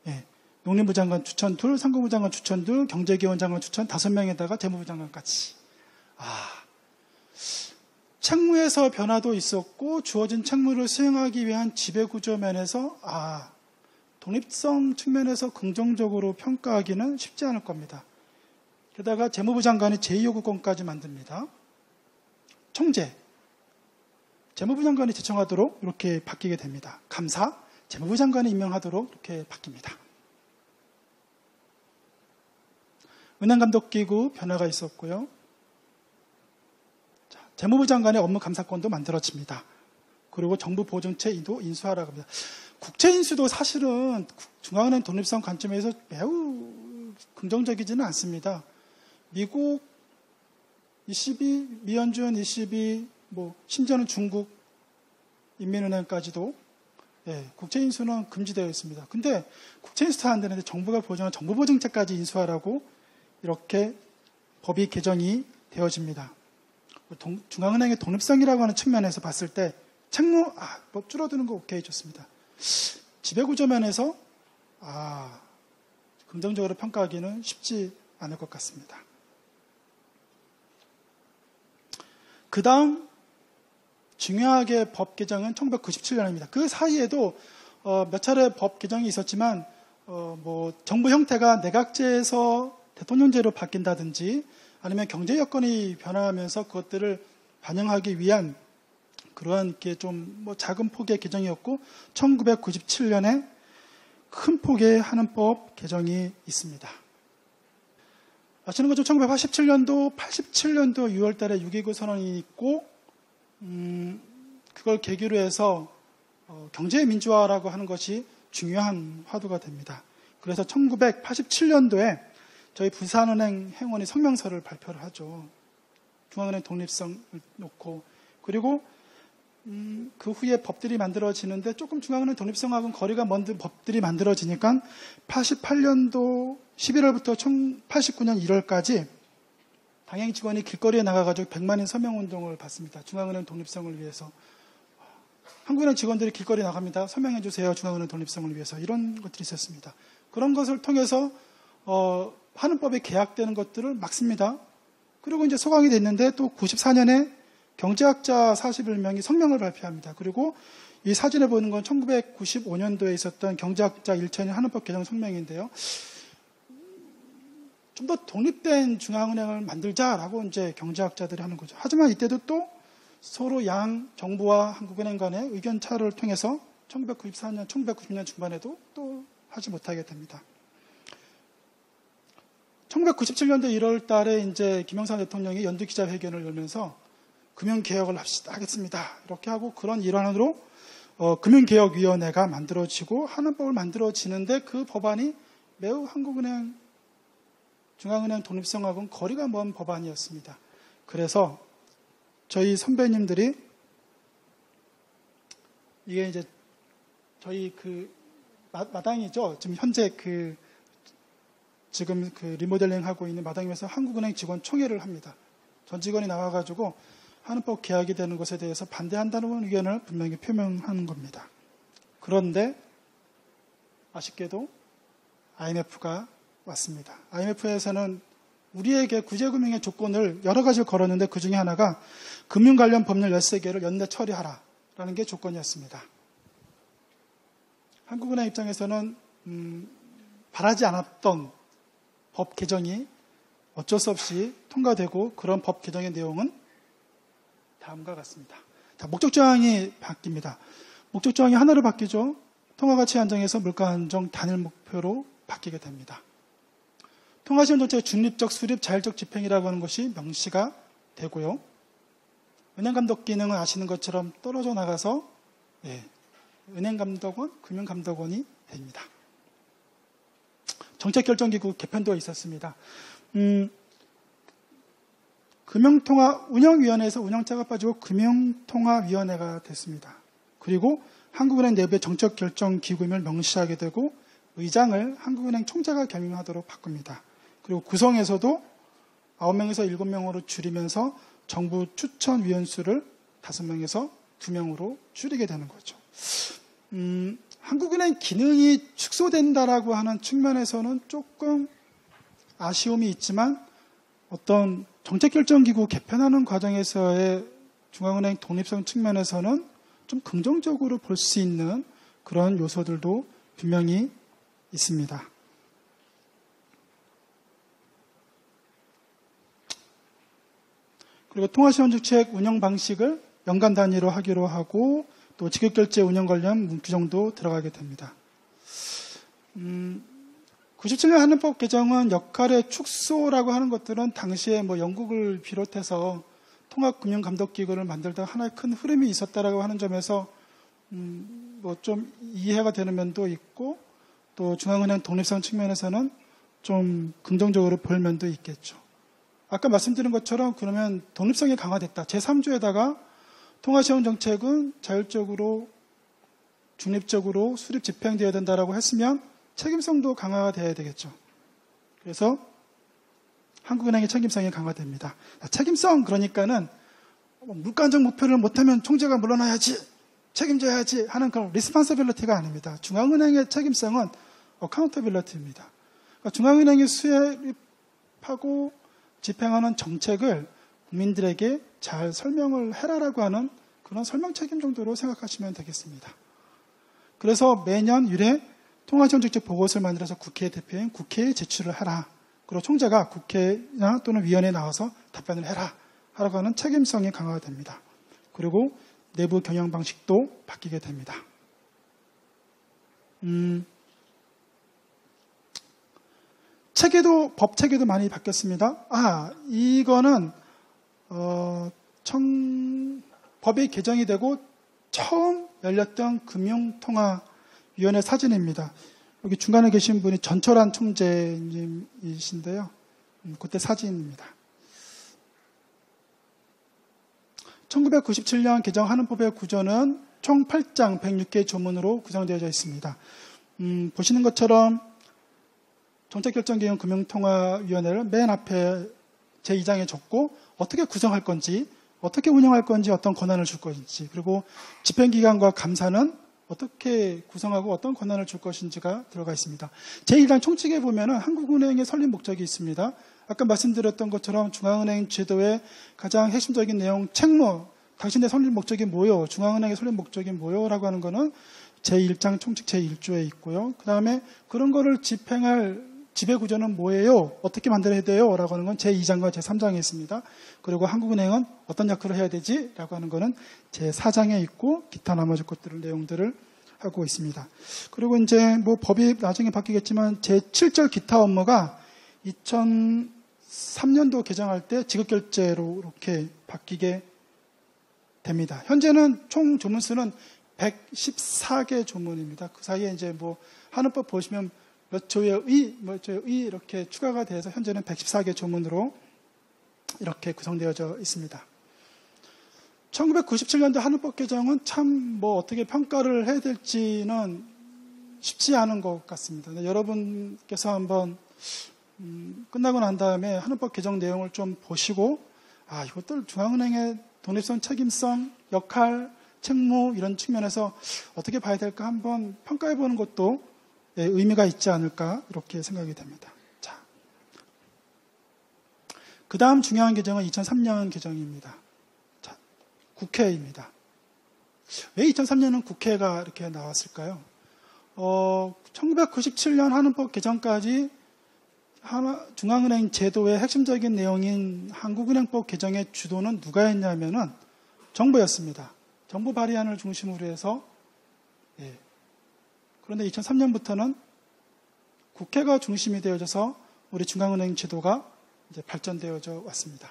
예. 농림부 장관 추천 2, 상공부 장관 추천 2, 경제개혁원 장관 추천 5명에다가 재무부 장관까지. 책무에서 변화도 있었고 주어진 책무를 수행하기 위한 지배구조 면에서 독립성 측면에서 긍정적으로 평가하기는 쉽지 않을 겁니다. 게다가 재무부 장관이 제2요구권까지 만듭니다. 총재, 재무부 장관이 제청하도록 이렇게 바뀌게 됩니다. 감사, 재무부 장관이 임명하도록 이렇게 바뀝니다. 은행감독기구 변화가 있었고요. 재무부 장관의 업무 감사권도 만들어집니다. 그리고 정부 보증체도 인수하라고 합니다. 국채인수도 사실은 중앙은행 독립성 관점에서 매우 긍정적이지는 않습니다. 미국 ECB, 미연준 ECB, 심지어는 중국 인민은행까지도 국채인수는 금지되어 있습니다. 근데 국채인수도 안 되는데 정부가 보증한 정부보증채까지 인수하라고 이렇게 법이 개정이 되어집니다. 중앙은행의 독립성이라고 하는 측면에서 봤을 때 책무 줄어드는 거 오케이 좋습니다. 지배구조 면에서 긍정적으로 평가하기는 쉽지 않을 것 같습니다. 그 다음 중요하게 법 개정은 1997년입니다. 그 사이에도 몇 차례 법 개정이 있었지만 정부 형태가 내각제에서 대통령제로 바뀐다든지 아니면 경제 여건이 변화하면서 그것들을 반영하기 위한 그러한 게 좀 작은 폭의 개정이었고 1997년에 큰 폭의 한은법 개정이 있습니다. 아시는 것처럼 1987년도 6월 달에 6.29 선언이 있고 그걸 계기로 해서 경제 민주화라고 하는 것이 중요한 화두가 됩니다. 그래서 1987년도에 저희 부산은행 행원이 성명서를 발표를 하죠. 중앙은행 독립성을 놓고 그리고 그 후에 법들이 만들어지는데 조금 중앙은행 독립성하고는 거리가 먼 법들이 만들어지니까 88년도 11월부터 89년 1월까지 당행 직원이 길거리에 나가가지고 100만인 서명운동을 받습니다. 중앙은행 독립성을 위해서. 한국은행 직원들이 길거리에 나갑니다. 서명해 주세요. 중앙은행 독립성을 위해서. 이런 것들이 있었습니다. 그런 것을 통해서 한은법에 계약되는 것들을 막습니다. 그리고 이제 소강이 됐는데 또 94년에 경제학자 41명이 성명을 발표합니다. 그리고 이 사진에 보이는 건 1995년도에 있었던 경제학자 1천일 한은법 개정 성명인데요. 좀 더 독립된 중앙은행을 만들자라고 이제 경제학자들이 하는 거죠. 하지만 이때도 또 서로 양 정부와 한국은행 간의 의견 차를 통해서 1994년, 1990년 중반에도 또 하지 못하게 됩니다. 1997년도 1월 달에 이제 김영삼 대통령이 연두 기자회견을 열면서 금융개혁을 하겠습니다. 이렇게 하고 그런 일환으로 금융개혁위원회가 만들어지고 한은법을 만들어지는데 그 법안이 매우 한국은행, 중앙은행 독립성하고는 거리가 먼 법안이었습니다. 그래서 저희 선배님들이 이게 이제 저희 마당이죠. 지금 현재 지금 리모델링 하고 있는 마당임에서 한국은행 직원 총회를 합니다. 전 직원이 나와가지고 한은법 계약이 되는 것에 대해서 반대한다는 의견을 분명히 표명하는 겁니다. 그런데 아쉽게도 IMF가 왔습니다. IMF에서는 우리에게 구제금융의 조건을 여러 가지를 걸었는데 그 중에 하나가 금융 관련 법률 13개를 연내 처리하라라는 게 조건이었습니다. 한국은행 입장에서는 바라지 않았던 법 개정이 어쩔 수 없이 통과되고 그런 법 개정의 내용은 다음과 같습니다. 자, 목적조항이 바뀝니다. 목적조항이 하나로 바뀌죠. 통화가치 안정에서 물가 안정 단일 목표로 바뀌게 됩니다. 통화시험 정책의 중립적, 수립, 자율적 집행이라고 하는 것이 명시가 되고요. 은행감독 기능은 아시는 것처럼 떨어져 나가서 은행감독원, 금융감독원이 됩니다. 정책결정기구 개편도 있었습니다. 금융통화운영위원회에서 운영자가 빠지고 금융통화위원회가 됐습니다. 그리고 한국은행 내부의 정책 결정 기구임을 명시하게 되고 의장을 한국은행 총재가 겸임하도록 바꿉니다. 그리고 구성에서도 9명에서 7명으로 줄이면서 정부 추천위원 수를 5명에서 2명으로 줄이게 되는 거죠. 한국은행 기능이 축소된다라고 하는 측면에서는 조금 아쉬움이 있지만 어떤 정책결정기구 개편하는 과정에서의 중앙은행 독립성 측면에서는 좀 긍정적으로 볼 수 있는 그런 요소들도 분명히 있습니다. 그리고 통화시험정책 운영 방식을 연간 단위로 하기로 하고 또 지급결제 운영 관련 규정도 들어가게 됩니다. 97년 한은법 개정은 역할의 축소라고 하는 것들은 당시에 영국을 비롯해서 통합금융감독기구를 만들다 하나의 큰 흐름이 있었다라고 하는 점에서 좀 이해가 되는 면도 있고 또 중앙은행 독립성 측면에서는 좀 긍정적으로 볼 면도 있겠죠. 아까 말씀드린 것처럼 그러면 독립성이 강화됐다. 제3조에다가 통화시험 정책은 자율적으로 중립적으로 수립 집행되어야 된다라고 했으면 책임성도 강화가 돼야 되겠죠. 그래서 한국은행의 책임성이 강화됩니다. 책임성 그러니까는 물가안정 목표를 못하면 총재가 물러나야지 책임져야지 하는 그런 리스폰서빌리티가 아닙니다. 중앙은행의 책임성은 어카운터빌리티입니다. 그러니까 중앙은행이 수립하고 집행하는 정책을 국민들에게 잘 설명을 해라라고 하는 그런 설명 책임 정도로 생각하시면 되겠습니다. 그래서 매년 1회 통화시험정책 보고서를 만들어서 국회 대표인 국회에 제출을 하라. 그리고 총재가 국회나 또는 위원회에 나와서 답변을 해라. 하라고 하는 책임성이 강화가 됩니다. 그리고 내부 경영 방식도 바뀌게 됩니다. 법 체계도 많이 바뀌었습니다. 이거는 법이 개정이 되고 처음 열렸던 금융통화위원회 사진입니다. 여기 중간에 계신 분이 전철환 총재님이신데요. 그때 사진입니다. 1997년 개정하는 법의 구조는 총 8장 106개 조문으로 구성되어져 있습니다. 보시는 것처럼 정책결정기관 금융통화위원회를 맨 앞에 제2장에 적고 어떻게 구성할 건지, 어떻게 운영할 건지, 어떤 권한을 줄 건지, 그리고 집행기관과 감사는 어떻게 구성하고 어떤 권한을 줄 것인지가 들어가 있습니다. 제1장 총칙에 보면은 한국은행의 설립 목적이 있습니다. 아까 말씀드렸던 것처럼 중앙은행 제도의 가장 핵심적인 내용, 책무, 당신의 설립 목적이 뭐요? 중앙은행의 설립 목적이 뭐요? 라고 하는 거는 제1장 총칙 제1조에 있고요. 그 다음에 그런 거를 집행할 지배구조는 뭐예요? 어떻게 만들어야 돼요? 라고 하는 건 제2장과 제3장에 있습니다. 그리고 한국은행은 어떤 역할을 해야 되지? 라고 하는 거는 제4장에 있고 기타 나머지 것들을 내용들을 하고 있습니다. 그리고 이제 법이 나중에 바뀌겠지만 제7절 기타 업무가 2003년도 개정할 때 지급결제로 이렇게 바뀌게 됩니다. 현재는 총 조문수는 114개 조문입니다. 그 사이에 이제 한은법 보시면 몇 조의 이렇게 추가가 돼서 현재는 114개 조문으로 이렇게 구성되어져 있습니다. 1997년도 한은법 개정은 참 어떻게 평가를 해야 될지는 쉽지 않은 것 같습니다. 여러분께서 한번 끝나고 난 다음에 한은법 개정 내용을 좀 보시고 이것들 중앙은행의 독립성, 책임성, 역할, 책무 이런 측면에서 어떻게 봐야 될까 한번 평가해 보는 것도 의미가 있지 않을까 이렇게 생각이 됩니다. 자, 그 다음 중요한 개정은 2003년 개정입니다. 자, 국회입니다. 왜 2003년은 국회가 이렇게 나왔을까요? 1997년 한은법 개정까지 중앙은행 제도의 핵심적인 내용인 한국은행법 개정의 주도는 누가 했냐면은 정부였습니다. 정부 발의안을 중심으로 해서 그런데 2003년부터는 국회가 중심이 되어져서 우리 중앙은행 제도가 이제 발전되어져 왔습니다.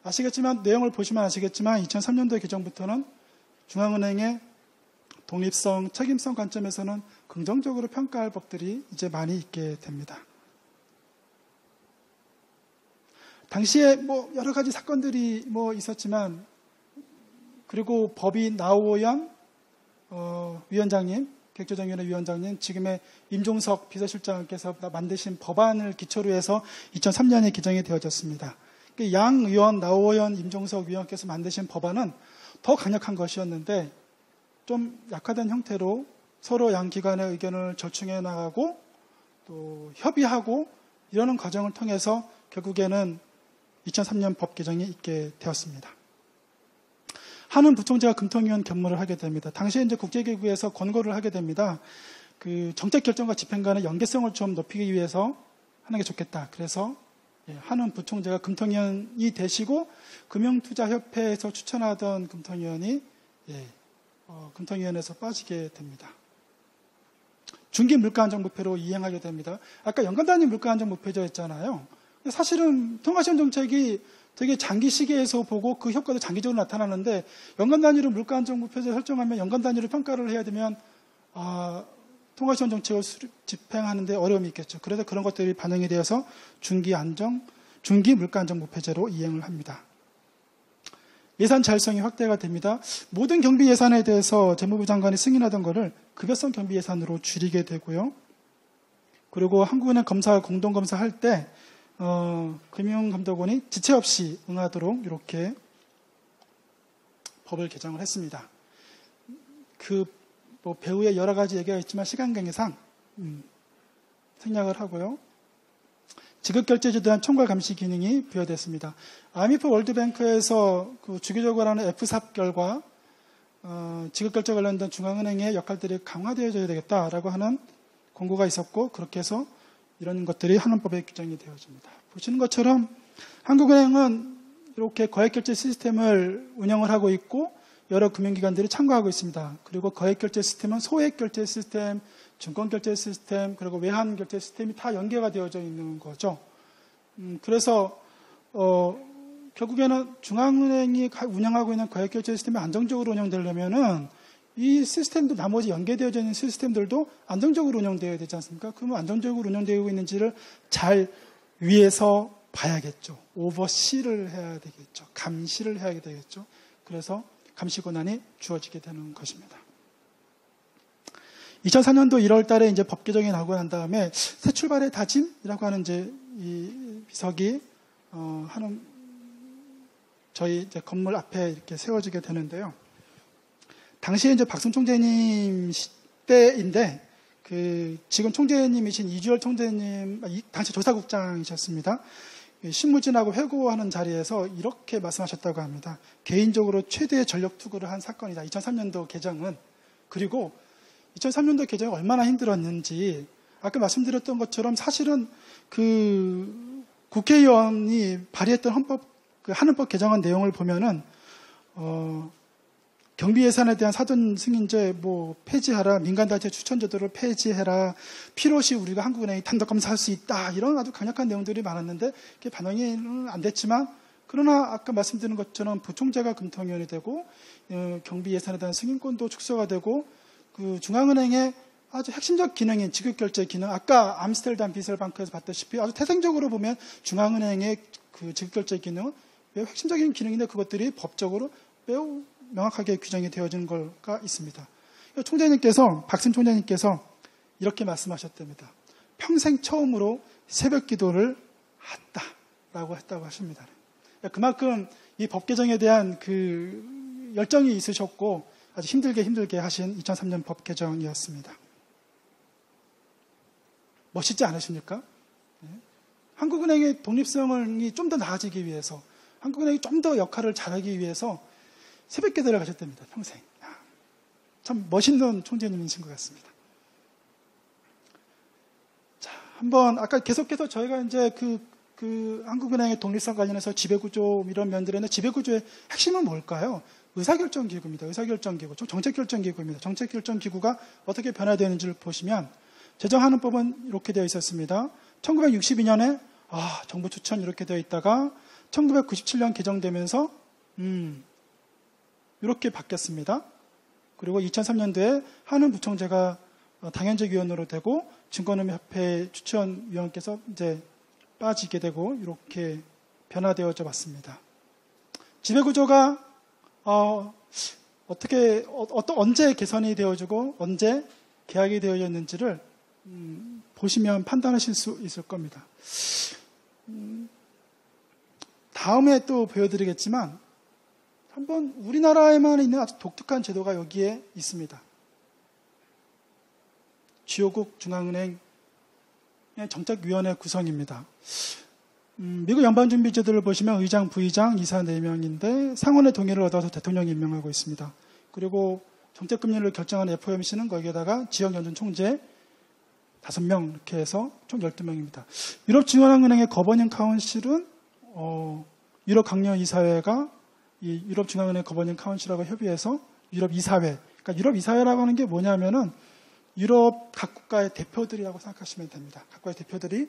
아시겠지만 내용을 보시면 아시겠지만 2003년도 개정부터는 중앙은행의 독립성, 책임성 관점에서는 긍정적으로 평가할 법들이 이제 많이 있게 됩니다. 당시에 뭐 여러 가지 사건들이 뭐 있었지만, 그리고 법이 나오연 위원장님, 객조정위원회 위원장님, 지금의 임종석 비서실장께서 만드신 법안을 기초로 해서 2003년에 개정이 되어졌습니다. 양 의원, 나오연, 임종석 위원께서 만드신 법안은 더 강력한 것이었는데 좀 약화된 형태로 서로 양 기관의 의견을 절충해 나가고 또 협의하고 이러는 과정을 통해서 결국에는 2003년 법 개정이 있게 되었습니다. 한은 부총재가 금통위원 겸무를 하게 됩니다. 당시에 이제 국제기구에서 권고를 하게 됩니다. 그 정책 결정과 집행 간의 연계성을 좀 높이기 위해서 하는 게 좋겠다. 그래서 한은 부총재가 금통위원이 되시고 금융투자협회에서 추천하던 금통위원이 금통위원회에서 빠지게 됩니다. 중기 물가안정부패로 이행하게 됩니다. 아까 연간 단위 물가안정부패죠 했잖아요. 사실은 통화시험 정책이 되게 장기 시기에서 보고 그 효과도 장기적으로 나타나는데 연간 단위로 물가안정부패를 설정하면 연간 단위로 평가를 해야 되면 통화시험 정책을 집행하는 데 어려움이 있겠죠. 그래서 그런 것들이 반영이 되어서 중기 물가안정부패제로 이행을 합니다. 예산 자율성이 확대가 됩니다. 모든 경비 예산에 대해서 재무부 장관이 승인하던 것을 급여성 경비 예산으로 줄이게 되고요. 그리고 한국은행 검사 공동검사할 때 금융감독원이 지체 없이 응하도록 이렇게 법을 개정을 했습니다. 뭐 배후에 여러 가지 얘기가 있지만 시간 관계상 생략을 하고요. 지급결제제에 대한 총괄 감시 기능이 부여됐습니다. IMF 월드뱅크에서 그 주기적으로 하는 FSAP 결과 지급결제 관련된 중앙은행의 역할들이 강화되어져야 되겠다라고 하는 권고가 있었고 그렇게 해서 이런 것들이 한원법에 규정이 되어집니다. 보시는 것처럼 한국은행은 이렇게 거액결제 시스템을 운영을 하고 있고 여러 금융기관들이 참가하고 있습니다. 그리고 거액결제 시스템은 소액결제 시스템, 증권결제 시스템, 그리고 외환결제 시스템이 다 연계가 되어져 있는 거죠. 그래서 결국에는 중앙은행이 운영하고 있는 거액결제 시스템이 안정적으로 운영되려면은 이 시스템도 나머지 연계되어져 있는 시스템들도 안정적으로 운영되어야 되지 않습니까? 그러면 안정적으로 운영되고 있는지를 잘 위에서 봐야겠죠. 오버시를 해야 되겠죠. 감시를 해야 되겠죠. 그래서 감시 권한이 주어지게 되는 것입니다. 2004년도 1월 달에 이제 법 개정이 나고 난 다음에 새 출발의 다짐이라고 하는 이제 이 비석이 하는 저희 이제 건물 앞에 이렇게 세워지게 되는데요. 당시에 이제 박순 총재님 때인데 지금 총재님이신 이주열 총재님 당시 조사국장이셨습니다. 신무진하고 회고하는 자리에서 이렇게 말씀하셨다고 합니다. 개인적으로 최대의 전력 투구를 한 사건이다. 2003년도 개정은. 그리고 2003년도 개정이 얼마나 힘들었는지 아까 말씀드렸던 것처럼 사실은 그 국회의원이 발의했던 한은법 개정안 내용을 보면은 경비 예산에 대한 사전 승인제 폐지하라, 민간단체 추천제도를 폐지해라, 필요시 우리가 한국은행이 단독 검사할 수 있다, 이런 아주 강력한 내용들이 많았는데 그게 반영이 안 됐지만, 그러나 아까 말씀드린 것처럼 부총재가 금통위원이 되고 경비 예산에 대한 승인권도 축소가 되고 그 중앙은행의 아주 핵심적 기능인 지급결제 기능, 아까 암스테르담 비설방크에서 봤다시피 아주 태생적으로 보면 중앙은행의 그 지급결제 기능은 매우 핵심적인 기능인데 그것들이 법적으로 매우 명확하게 규정이 되어진 걸가 있습니다. 총재님께서, 박순 총재님께서 이렇게 말씀하셨답니다. 평생 처음으로 새벽 기도를 했다고 하십니다. 그만큼 이 법 개정에 대한 그 열정이 있으셨고 아주 힘들게 하신 2003년 법 개정이었습니다. 멋있지 않으십니까? 한국은행의 독립성이 좀 더 나아지기 위해서, 한국은행이 좀 더 역할을 잘하기 위해서 새벽 기도를 가셨답니다. 평생. 참 멋있는 총재님이신 것 같습니다. 자, 한번 아까 계속해서 저희가 이제 그 한국은행의 독립성 관련해서 지배구조 이런 면들인데 지배구조의 핵심은 뭘까요? 의사결정기구입니다. 의사결정기구, 정책결정기구입니다. 정책결정기구가 어떻게 변화되는지를 보시면 제정하는 법은 이렇게 되어 있었습니다. 1962년에 정부 추천 이렇게 되어 있다가 1997년 개정되면서 이렇게 바뀌었습니다. 그리고 2003년도에 한은 부총재가 당연직 위원으로 되고 증권협회 추천위원께서 이제 빠지게 되고 이렇게 변화되어져 왔습니다. 지배구조가 언제 개선이 되어지고 언제 개혁이 되어졌는지를 보시면 판단하실 수 있을 겁니다. 다음에 또 보여드리겠지만 한번 우리나라에만 있는 아주 독특한 제도가 여기에 있습니다. 주요국 중앙은행 정책위원회 구성입니다. 미국 연방준비제도를 보시면 의장, 부의장, 이사 4명인데 상원의 동의를 얻어서 대통령이 임명하고 있습니다. 그리고 정책금리를 결정하는 FOMC는 거기에다가 지역연준 총재 5명 이렇게 해서 총 12명입니다. 유럽중앙은행의 거버닝 카운실은 유럽 강령이사회가 이 유럽중앙은행 거버닝 카운실하고 협의해서 유럽 이사회, 그러니까 유럽 이사회라고 하는 게 뭐냐면은 유럽 각 국가의 대표들이라고 생각하시면 됩니다. 각국의 대표들이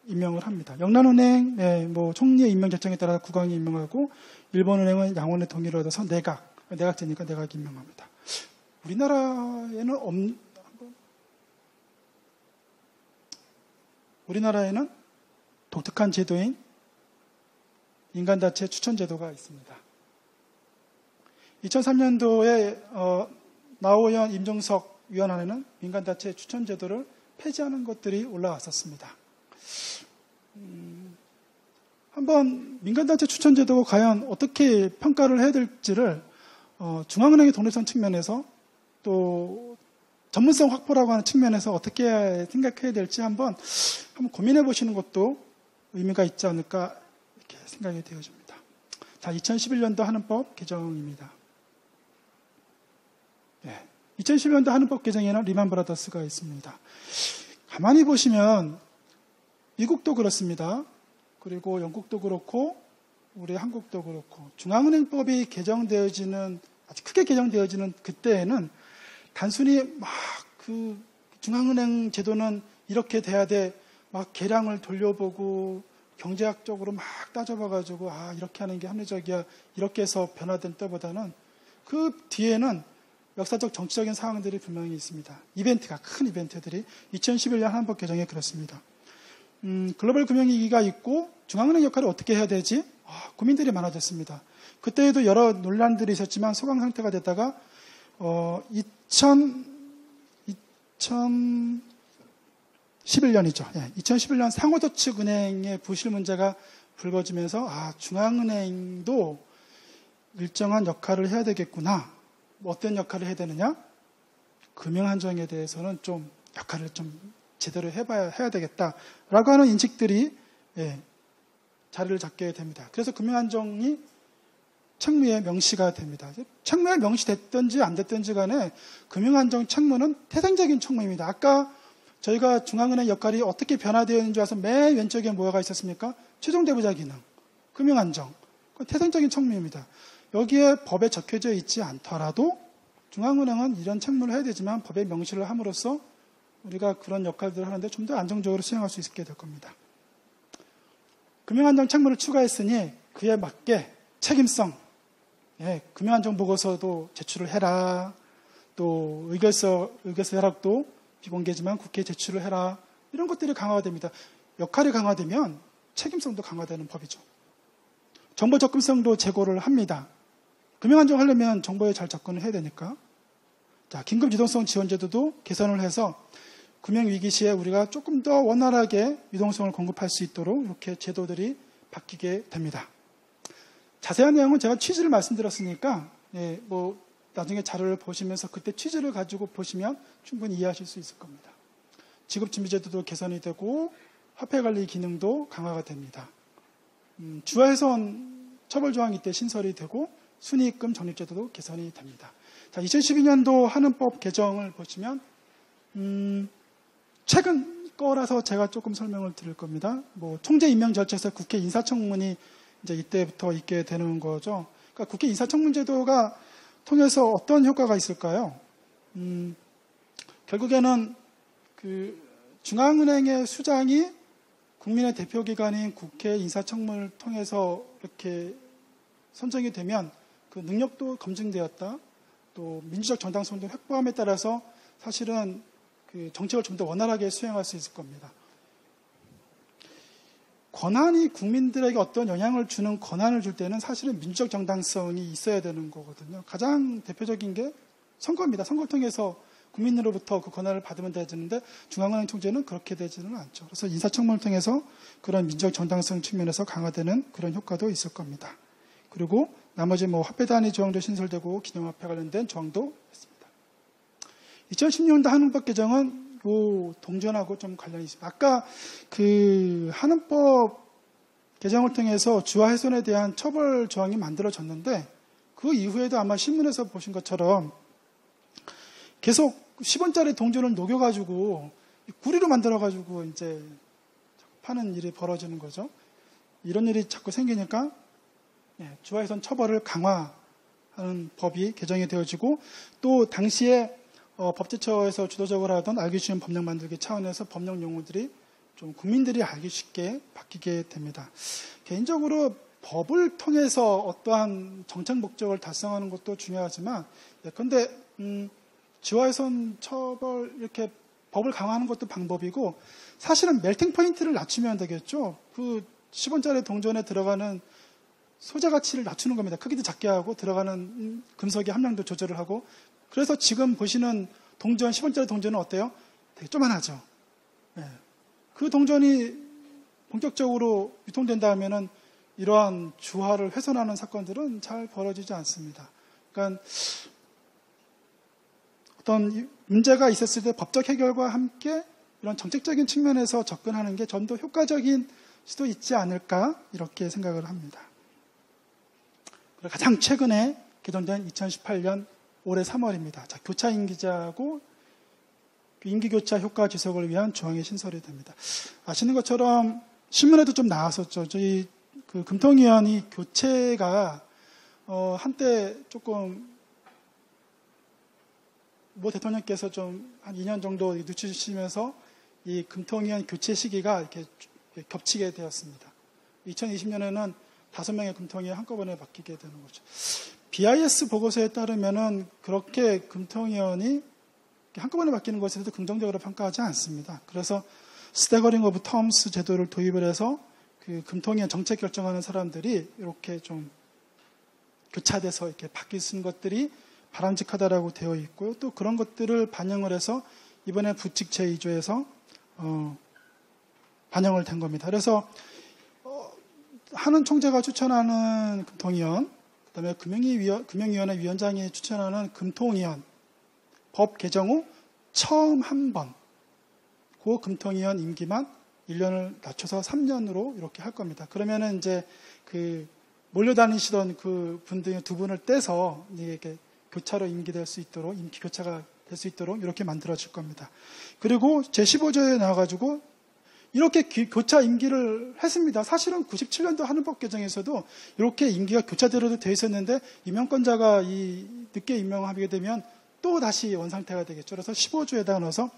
임명을 합니다. 영란은행 총리의 임명 결정에 따라 국왕이 임명하고 일본은행은 양원의 동의를 얻어서 내각제니까 내각이 임명합니다. 우리나라에는 독특한 제도인 인간단체 추천제도가 있습니다. 2003년도에 나오연 임종석 위원안에는 민간단체 추천제도를 폐지하는 것들이 올라왔었습니다. 한번 민간단체 추천제도가 과연 어떻게 평가를 해야 될지를 중앙은행의 독립성 측면에서 또 전문성 확보라고 하는 측면에서 어떻게 생각해야 될지 한번 고민해 보시는 것도 의미가 있지 않을까 이렇게 생각이 되어집니다. 자, 2011년도 하는법 개정입니다. 2011년도 하는법 개정에는 리만 브라더스가 있습니다. 가만히 보시면 미국도 그렇습니다. 그리고 영국도 그렇고 우리 한국도 그렇고 중앙은행법이 개정되어지는 아주 크게 개정되어지는 그때에는 단순히 막 그 중앙은행 제도는 이렇게 돼야 돼 막 계량을 돌려보고 경제학적으로 막 따져봐가지고 이렇게 하는 게 합리적이야 이렇게 해서 변화된 때보다는 그 뒤에는 역사적 정치적인 상황들이 분명히 있습니다. 큰 이벤트들이 2011년 한법 개정에 그렇습니다. 글로벌 금융위기가 있고 중앙은행 역할을 어떻게 해야 되지? 고민들이 많아졌습니다. 그때에도 여러 논란들이 있었지만 소강 상태가 됐다가 2011년이죠. 2011년 상호저축은행의 부실 문제가 불거지면서 중앙은행도 일정한 역할을 해야 되겠구나. 어떤 역할을 해야 되느냐? 금융안정에 대해서는 좀 역할을 좀 제대로 해야 되겠다라고 하는 인식들이 자리를 잡게 됩니다. 그래서 금융안정이 책무에 명시가 됩니다. 책무에 명시됐든지 안 됐든지 간에 금융안정 책무는 태생적인 책무입니다. 아까 저희가 중앙은행 역할이 어떻게 변화되었는지 와서 맨 왼쪽에 뭐가 있었습니까? 최종대부자 기능, 금융안정. 그건 태생적인 책무입니다. 여기에 법에 적혀져 있지 않더라도 중앙은행은 이런 책무를 해야 되지만 법에 명시를 함으로써 우리가 그런 역할들을 하는데 좀 더 안정적으로 수행할 수 있게 될 겁니다. 금융안정 책무를 추가했으니 그에 맞게 책임성, 금융안정 보고서도 제출을 해라. 또 의결서 해락도 비공개지만 국회에 제출을 해라. 이런 것들이 강화가 됩니다. 역할이 강화되면 책임성도 강화되는 법이죠. 정보 접근성도 제고를 합니다. 금융안정 하려면 정보에 잘 접근을 해야 되니까. 자, 긴급 유동성 지원제도도 개선을 해서 금융위기 시에 우리가 조금 더 원활하게 유동성을 공급할 수 있도록 이렇게 제도들이 바뀌게 됩니다. 자세한 내용은 제가 취지를 말씀드렸으니까 나중에 자료를 보시면서 그때 취지를 가지고 보시면 충분히 이해하실 수 있을 겁니다. 지급준비제도도 개선이 되고 화폐관리 기능도 강화가 됩니다. 주화훼손 처벌조항이 이때 신설이 되고 순이익금 적립제도도 개선이 됩니다. 자, 2012년도 하는법 개정을 보시면 최근 거라서 제가 조금 설명을 드릴 겁니다. 총재 임명 절차에서 국회 인사청문이 이제 이때부터 있게 되는 거죠. 그러니까 국회 인사청문제도가 통해서 어떤 효과가 있을까요? 결국에는 그 중앙은행의 수장이 국민의 대표기관인 국회 인사청문을 통해서 이렇게 선정이 되면 그 능력도 검증되었다. 또 민주적 정당성도 확보함에 따라서 사실은 그 정책을 좀 더 원활하게 수행할 수 있을 겁니다. 권한이 국민들에게 어떤 영향을 주는 권한을 줄 때는 사실은 민주적 정당성이 있어야 되는 거거든요. 가장 대표적인 게 선거입니다. 선거를 통해서 국민으로부터 그 권한을 받으면 되는데 중앙은행 총재는 그렇게 되지는 않죠. 그래서 인사청문을 통해서 그런 민주적 정당성 측면에서 강화되는 그런 효과도 있을 겁니다. 그리고 나머지 화폐 단위 조항도 신설되고 기념화폐 관련된 조항도 있습니다. 2016년도 한원법 개정은 동전하고 좀 관련이 있습니다. 아까 그 한원법 개정을 통해서 주화 훼손에 대한 처벌 조항이 만들어졌는데 그 이후에도 아마 신문에서 보신 것처럼 계속 10원짜리 동전을 녹여가지고 구리로 만들어가지고 이제 파는 일이 벌어지는 거죠. 이런 일이 자꾸 생기니까 주화 훼손 처벌을 강화하는 법이 개정이 되어지고 또 당시에 법제처에서 주도적으로 하던 알기 쉬운 법령 만들기 차원에서 법령 용어들이 좀 국민들이 알기 쉽게 바뀌게 됩니다. 개인적으로 법을 통해서 어떠한 정책 목적을 달성하는 것도 중요하지만 예컨대 주화훼손 처벌 이렇게 법을 강화하는 것도 방법이고 사실은 멜팅 포인트를 낮추면 되겠죠. 그 10원짜리 동전에 들어가는 소재 가치를 낮추는 겁니다. 크기도 작게 하고 들어가는 금속의 함량도 조절을 하고 그래서 지금 보시는 동전, 10원짜리 동전은 어때요? 되게 조그만하죠. 그 동전이 본격적으로 유통된다 하면은 이러한 주화를 훼손하는 사건들은 잘 벌어지지 않습니다. 그러니까 어떤 문제가 있었을 때 법적 해결과 함께 이런 정책적인 측면에서 접근하는 게 좀 더 효과적인 수도 있지 않을까 이렇게 생각을 합니다. 가장 최근에 개정된 2018년 올해 3월입니다. 자, 교차 임기자하고 임기교차 효과 지속을 위한 조항이 신설이 됩니다. 아시는 것처럼 신문에도 좀 나왔었죠. 저희 그 금통위원이 교체가 한때 조금 대통령께서 좀 한 2년 정도 늦추시면서 이 금통위원 교체 시기가 이렇게 겹치게 되었습니다. 2020년에는 5명의 금통위원 한꺼번에 바뀌게 되는 거죠. BIS 보고서에 따르면은 그렇게 금통위원이 한꺼번에 바뀌는 것에 대해서 긍정적으로 평가하지 않습니다. 그래서 스태거링 오브 텀스 제도를 도입을 해서 그 금통위원 정책 결정하는 사람들이 이렇게 좀 교차돼서 이렇게 바뀌는 것들이 바람직하다라고 되어 있고요. 또 그런 것들을 반영을 해서 이번에 부칙 제2조에서 반영을 된 겁니다. 그래서 한은 총재가 추천하는 금통위원, 그다음에 금융위원회 위원장이 추천하는 금통위원 법 개정 후 처음 한 번 그 금통위원 임기만 1년을 낮춰서 3년으로 이렇게 할 겁니다. 그러면은 이제 그 몰려다니시던 그 분들 두 분을 떼서 이렇게 교차로 임기될 수 있도록 임기 교차가 될 수 있도록 이렇게 만들어질 겁니다. 그리고 제15조에 나와가지고 이렇게 교차 임기를 했습니다. 사실은 97년도 한원법 개정에서도 이렇게 임기가 교차대로도 되어 있었는데 임명권자가 늦게 임명하게 되면 또 다시 원상태가 되겠죠. 그래서 15조에다가 넣어서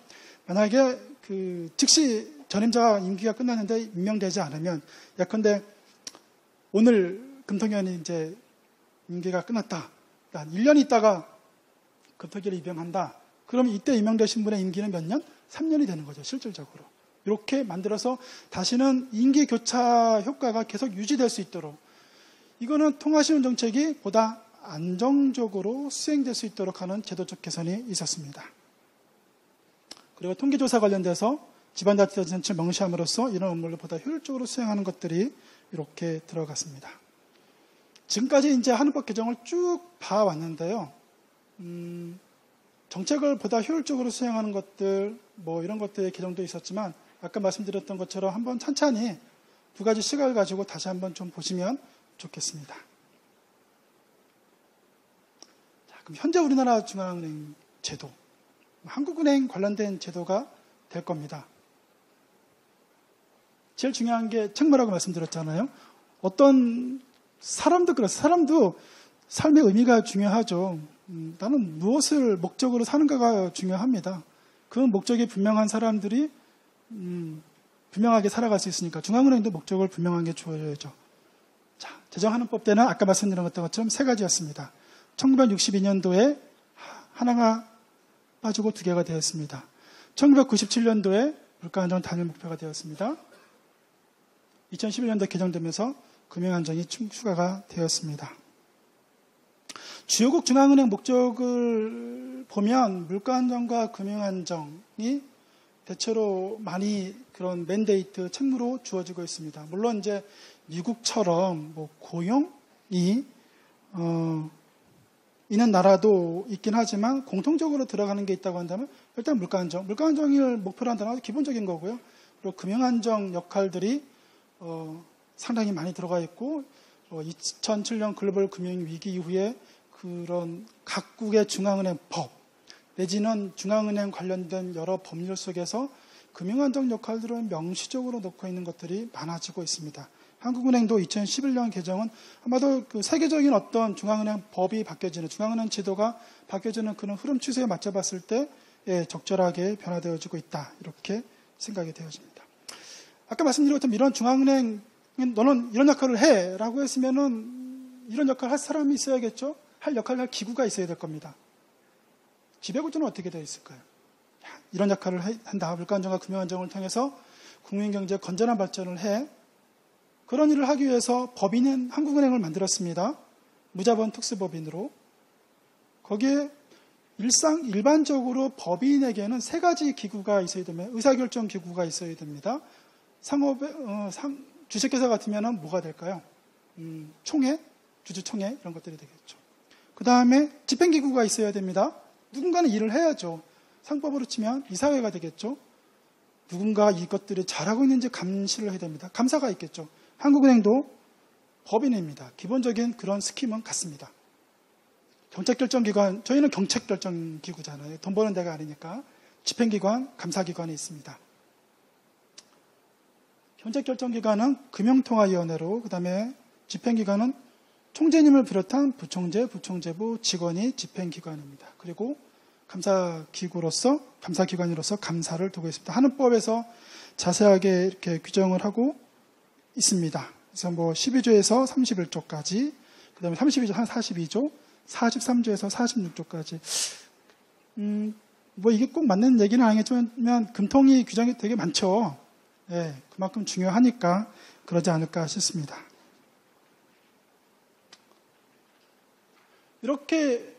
만약에 그 즉시 전임자가 임기가 끝났는데 임명되지 않으면 예컨대 오늘 금통위원이 이제 임기가 끝났다. 1년 있다가 금통위를 임명한다. 그럼 이때 임명되신 분의 임기는 몇 년? 3년이 되는 거죠. 실질적으로. 이렇게 만들어서 다시는 임기 교차 효과가 계속 유지될 수 있도록 이거는 통화신문 정책이 보다 안정적으로 수행될 수 있도록 하는 제도적 개선이 있었습니다. 그리고 통계조사 관련돼서 집안자치단체를 명시함으로써 이런 업무를 보다 효율적으로 수행하는 것들이 이렇게 들어갔습니다. 지금까지 이제 한원법 개정을 쭉 봐왔는데요. 정책을 보다 효율적으로 수행하는 것들, 이런 것들의 개정도 있었지만 아까 말씀드렸던 것처럼 한번 찬찬히 두 가지 시각을 가지고 다시 한번 좀 보시면 좋겠습니다. 자, 그럼 현재 우리나라 중앙은행 제도, 한국은행 관련된 제도가 될 겁니다. 제일 중요한 게 책무라고 말씀드렸잖아요. 어떤 사람도 그렇습니다. 사람도 삶의 의미가 중요하죠. 나는 무엇을 목적으로 사는가가 중요합니다. 그 목적이 분명한 사람들이 분명하게 살아갈 수 있으니까 중앙은행도 목적을 분명하게 주어야죠. 자, 제정한원법 때는 아까 말씀드린 것처럼 세 가지였습니다. 1962년도에 하나가 빠지고 두 개가 되었습니다. 1997년도에 물가 안정 단일 목표가 되었습니다. 2011년도 개정되면서 금융안정이 추가가 되었습니다. 주요국 중앙은행 목적을 보면 물가안정과 금융안정이 대체로 많이 그런 맨데이트 책무로 주어지고 있습니다. 물론 이제 미국처럼 뭐 고용이 있는 나라도 있긴 하지만 공통적으로 들어가는 게 있다고 한다면 일단 물가안정을 목표로 한다는 것은 기본적인 거고요. 그리고 금융안정 역할들이 상당히 많이 들어가 있고 2007년 글로벌 금융위기 이후에 그런 각국의 중앙은행 법 내지는 중앙은행 관련된 여러 법률 속에서 금융안정 역할들을 명시적으로 놓고 있는 것들이 많아지고 있습니다. 한국은행도 2011년 개정은 아마도 그 세계적인 어떤 중앙은행 법이 바뀌어지는, 중앙은행 지도가 바뀌어지는 그런 흐름 추세에 맞춰봤을 때 적절하게 변화되어지고 있다. 이렇게 생각이 되어집니다. 아까 말씀드린 것처럼 이런 중앙은행, 너는 이런 역할을 해! 라고 했으면은 이런 역할을 할 사람이 있어야겠죠? 할 역할을 할 기구가 있어야 될 겁니다. 지배구조는 어떻게 되어 있을까요? 이런 역할을 한다. 물가안정과 금융안정을 통해서 국민경제 건전한 발전을 해. 그런 일을 하기 위해서 법인은 한국은행을 만들었습니다. 무자본 특수법인으로. 거기에 일반적으로 법인에게는 세 가지 기구가 있어야 됩니다. 의사결정 기구가 있어야 됩니다. 주식회사 같으면 뭐가 될까요? 총회, 주주총회 이런 것들이 되겠죠. 그 다음에 집행기구가 있어야 됩니다. 누군가는 일을 해야죠. 상법으로 치면 이사회가 되겠죠. 누군가 이것들이 잘하고 있는지 감시를 해야 됩니다. 감사가 있겠죠. 한국은행도 법인입니다. 기본적인 그런 스킴은 같습니다. 정책결정기관, 저희는 경책결정기구잖아요. 돈 버는 데가 아니니까. 집행기관, 감사기관이 있습니다. 정책결정기관은 금융통화위원회로, 그 다음에 집행기관은 총재님을 비롯한 부총재, 부총재부 직원이 집행기관입니다. 그리고 감사기관으로서 감사를 두고 있습니다. 하는 법에서 자세하게 이렇게 규정을 하고 있습니다. 그래서 뭐 12조에서 31조까지, 그 다음에 32조, 한 42조, 43조에서 46조까지. 뭐 이게 꼭 맞는 얘기는 아니겠지만, 금통위 규정이 되게 많죠. 예, 그만큼 중요하니까 그러지 않을까 싶습니다. 이렇게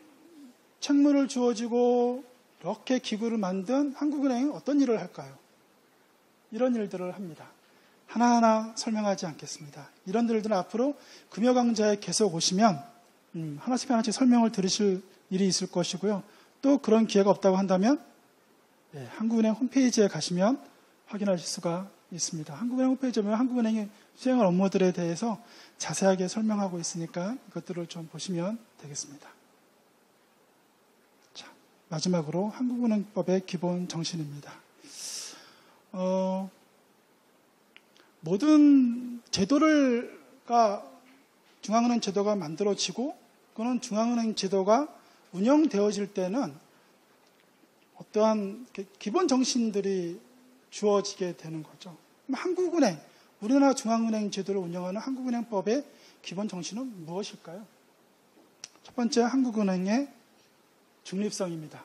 책무를 주어지고, 이렇게 기구를 만든 한국은행은 어떤 일을 할까요? 이런 일들을 합니다. 하나하나 설명하지 않겠습니다. 이런 일들은 앞으로 금요강좌에 계속 오시면 하나씩 설명을 들으실 일이 있을 것이고요. 또 그런 기회가 없다고 한다면 한국은행 홈페이지에 가시면 확인하실 수가 있습니다. 한국은행 홈페이지에 보면 한국은행이 수행할 업무들에 대해서 자세하게 설명하고 있으니까 이것들을 좀 보시면 되겠습니다. 자, 마지막으로 한국은행법의 기본 정신입니다. 모든 중앙은행 제도가 만들어지고, 그거는 중앙은행 제도가 운영되어질 때는 어떠한 기본 정신들이 주어지게 되는 거죠. 한국은행, 우리나라 중앙은행 제도를 운영하는 한국은행법의 기본 정신은 무엇일까요? 첫 번째, 한국은행의 중립성입니다.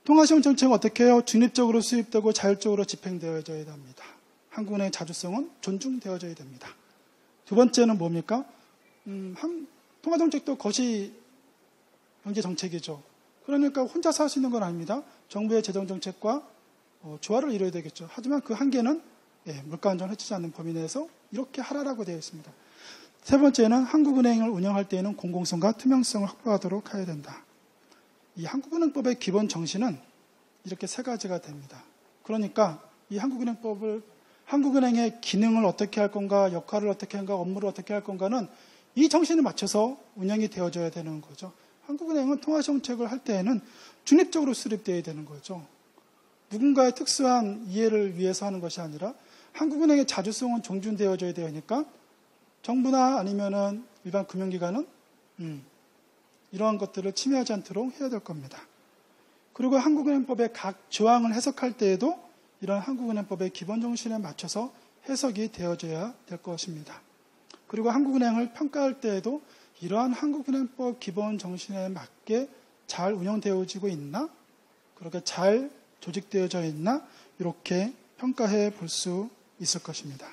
통화시험 정책은 어떻게 해요? 중립적으로 수립되고 자율적으로 집행되어져야 합니다. 한국은행의 자주성은 존중되어져야 됩니다. 두 번째는 뭡니까? 통화정책도 거시 경제정책이죠. 그러니까 혼자서 할 수 있는 건 아닙니다. 정부의 재정정책과 조화를 이루어야 되겠죠. 하지만 그 한계는 물가안정을 해치지 않는 범위 내에서 이렇게 하라라고 되어 있습니다. 세 번째는 한국은행을 운영할 때에는 공공성과 투명성을 확보하도록 해야 된다. 이 한국은행법의 기본 정신은 이렇게 세 가지가 됩니다. 그러니까 이 한국은행의 기능을 어떻게 할 건가, 역할을 어떻게 할 건가, 업무를 어떻게 할 건가는 이 정신에 맞춰서 운영이 되어져야 되는 거죠. 한국은행은 통화정책을 할 때에는 중립적으로 수립되어야 되는 거죠. 누군가의 특수한 이해를 위해서 하는 것이 아니라 한국은행의 자주성은 존중되어져야 되니까 정부나 아니면은 일반 금융기관은 이러한 것들을 침해하지 않도록 해야 될 겁니다. 그리고 한국은행법의 각 조항을 해석할 때에도 이런 한국은행법의 기본 정신에 맞춰서 해석이 되어져야 될 것입니다. 그리고 한국은행을 평가할 때에도 이러한 한국은행법 기본 정신에 맞게 잘 운영되어지고 있나? 그렇게 잘 조직되어져 있나? 이렇게 평가해 볼 수 있을 것입니다.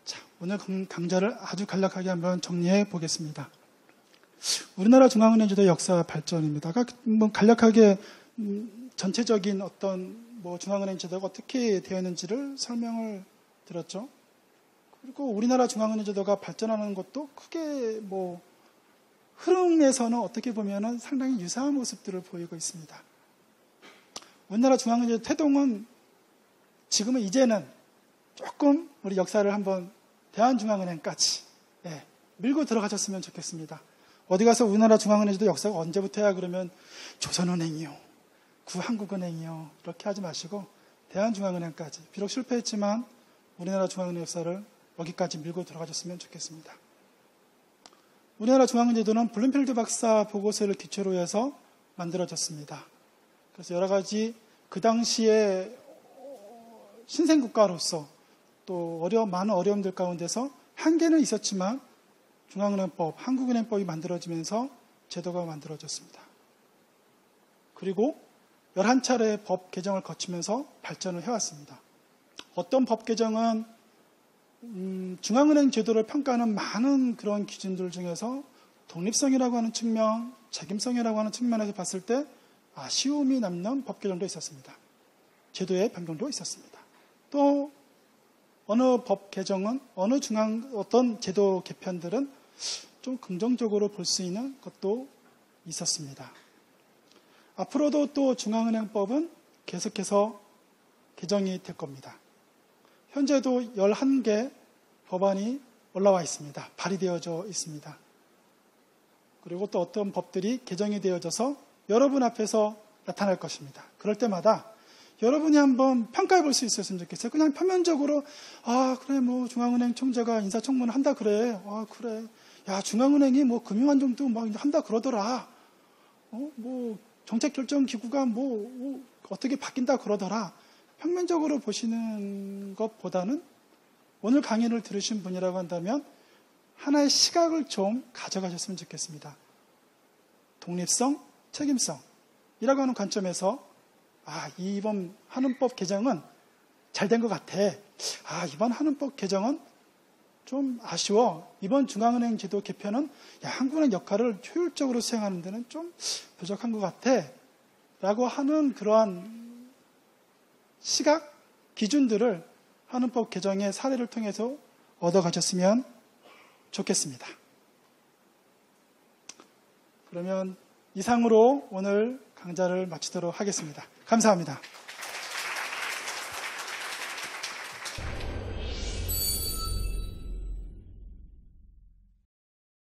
자, 오늘 강좌를 아주 간략하게 한번 정리해 보겠습니다. 우리나라 중앙은행제도 역사 발전입니다. 간략하게 전체적인 어떤 중앙은행 제도가 어떻게 되었는지를 설명을 드렸죠. 그리고 우리나라 중앙은행 제도가 발전하는 것도 크게 흐름에서는 어떻게 보면은 상당히 유사한 모습들을 보이고 있습니다. 우리나라 중앙은행 제도 태동은 지금은 이제는 조금 우리 역사를 한번 대한중앙은행까지 밀고 들어가셨으면 좋겠습니다. 어디 가서 우리나라 중앙은행 제도 역사가 언제부터야 그러면 조선은행이요, 구한국은행이요 이렇게 하지 마시고 대한중앙은행까지, 비록 실패했지만 우리나라 중앙은행 역사를 여기까지 밀고 들어가셨으면 좋겠습니다. 우리나라 중앙은행 제도는 블룸필드 박사 보고서를 기초로 해서 만들어졌습니다. 그래서 여러 가지 그 당시에 신생국가로서 또 많은 어려움들 가운데서 한계는 있었지만 중앙은행법, 한국은행법이 만들어지면서 제도가 만들어졌습니다. 그리고 11차례의 법 개정을 거치면서 발전을 해왔습니다. 어떤 법 개정은 중앙은행 제도를 평가하는 많은 그런 기준들 중에서 독립성이라고 하는 측면, 책임성이라고 하는 측면에서 봤을 때 아쉬움이 남는 법 개정도 있었습니다. 제도의 변경도 있었습니다. 또 어느 법 개정은 어떤 제도 개편들은 좀 긍정적으로 볼 수 있는 것도 있었습니다. 앞으로도 또 중앙은행법은 계속해서 개정이 될 겁니다. 현재도 11개 법안이 올라와 있습니다. 발의되어져 있습니다. 그리고 또 어떤 법들이 개정이 되어져서 여러분 앞에서 나타날 것입니다. 그럴 때마다 여러분이 한번 평가해 볼 수 있었으면 좋겠어요. 그냥 표면적으로 그래 중앙은행 총재가 인사청문을 한다 그래. 그래. 야, 중앙은행이 금융안정도 한다 그러더라. 정책결정기구가 어떻게 바뀐다 그러더라. 평면적으로 보시는 것보다는 오늘 강의를 들으신 분이라고 한다면 하나의 시각을 좀 가져가셨으면 좋겠습니다. 독립성, 책임성이라고 하는 관점에서 이번 한은법 개정은 잘 된 것 같아. 이번 한은법 개정은 좀 아쉬워. 이번 중앙은행 제도 개편은 한국은행 역할을 효율적으로 수행하는 데는 좀 부족한 것 같아. 라고 하는 그러한 시각, 기준들을 한은법 개정의 사례를 통해서 얻어가셨으면 좋겠습니다. 그러면 이상으로 오늘 강좌를 마치도록 하겠습니다. 감사합니다.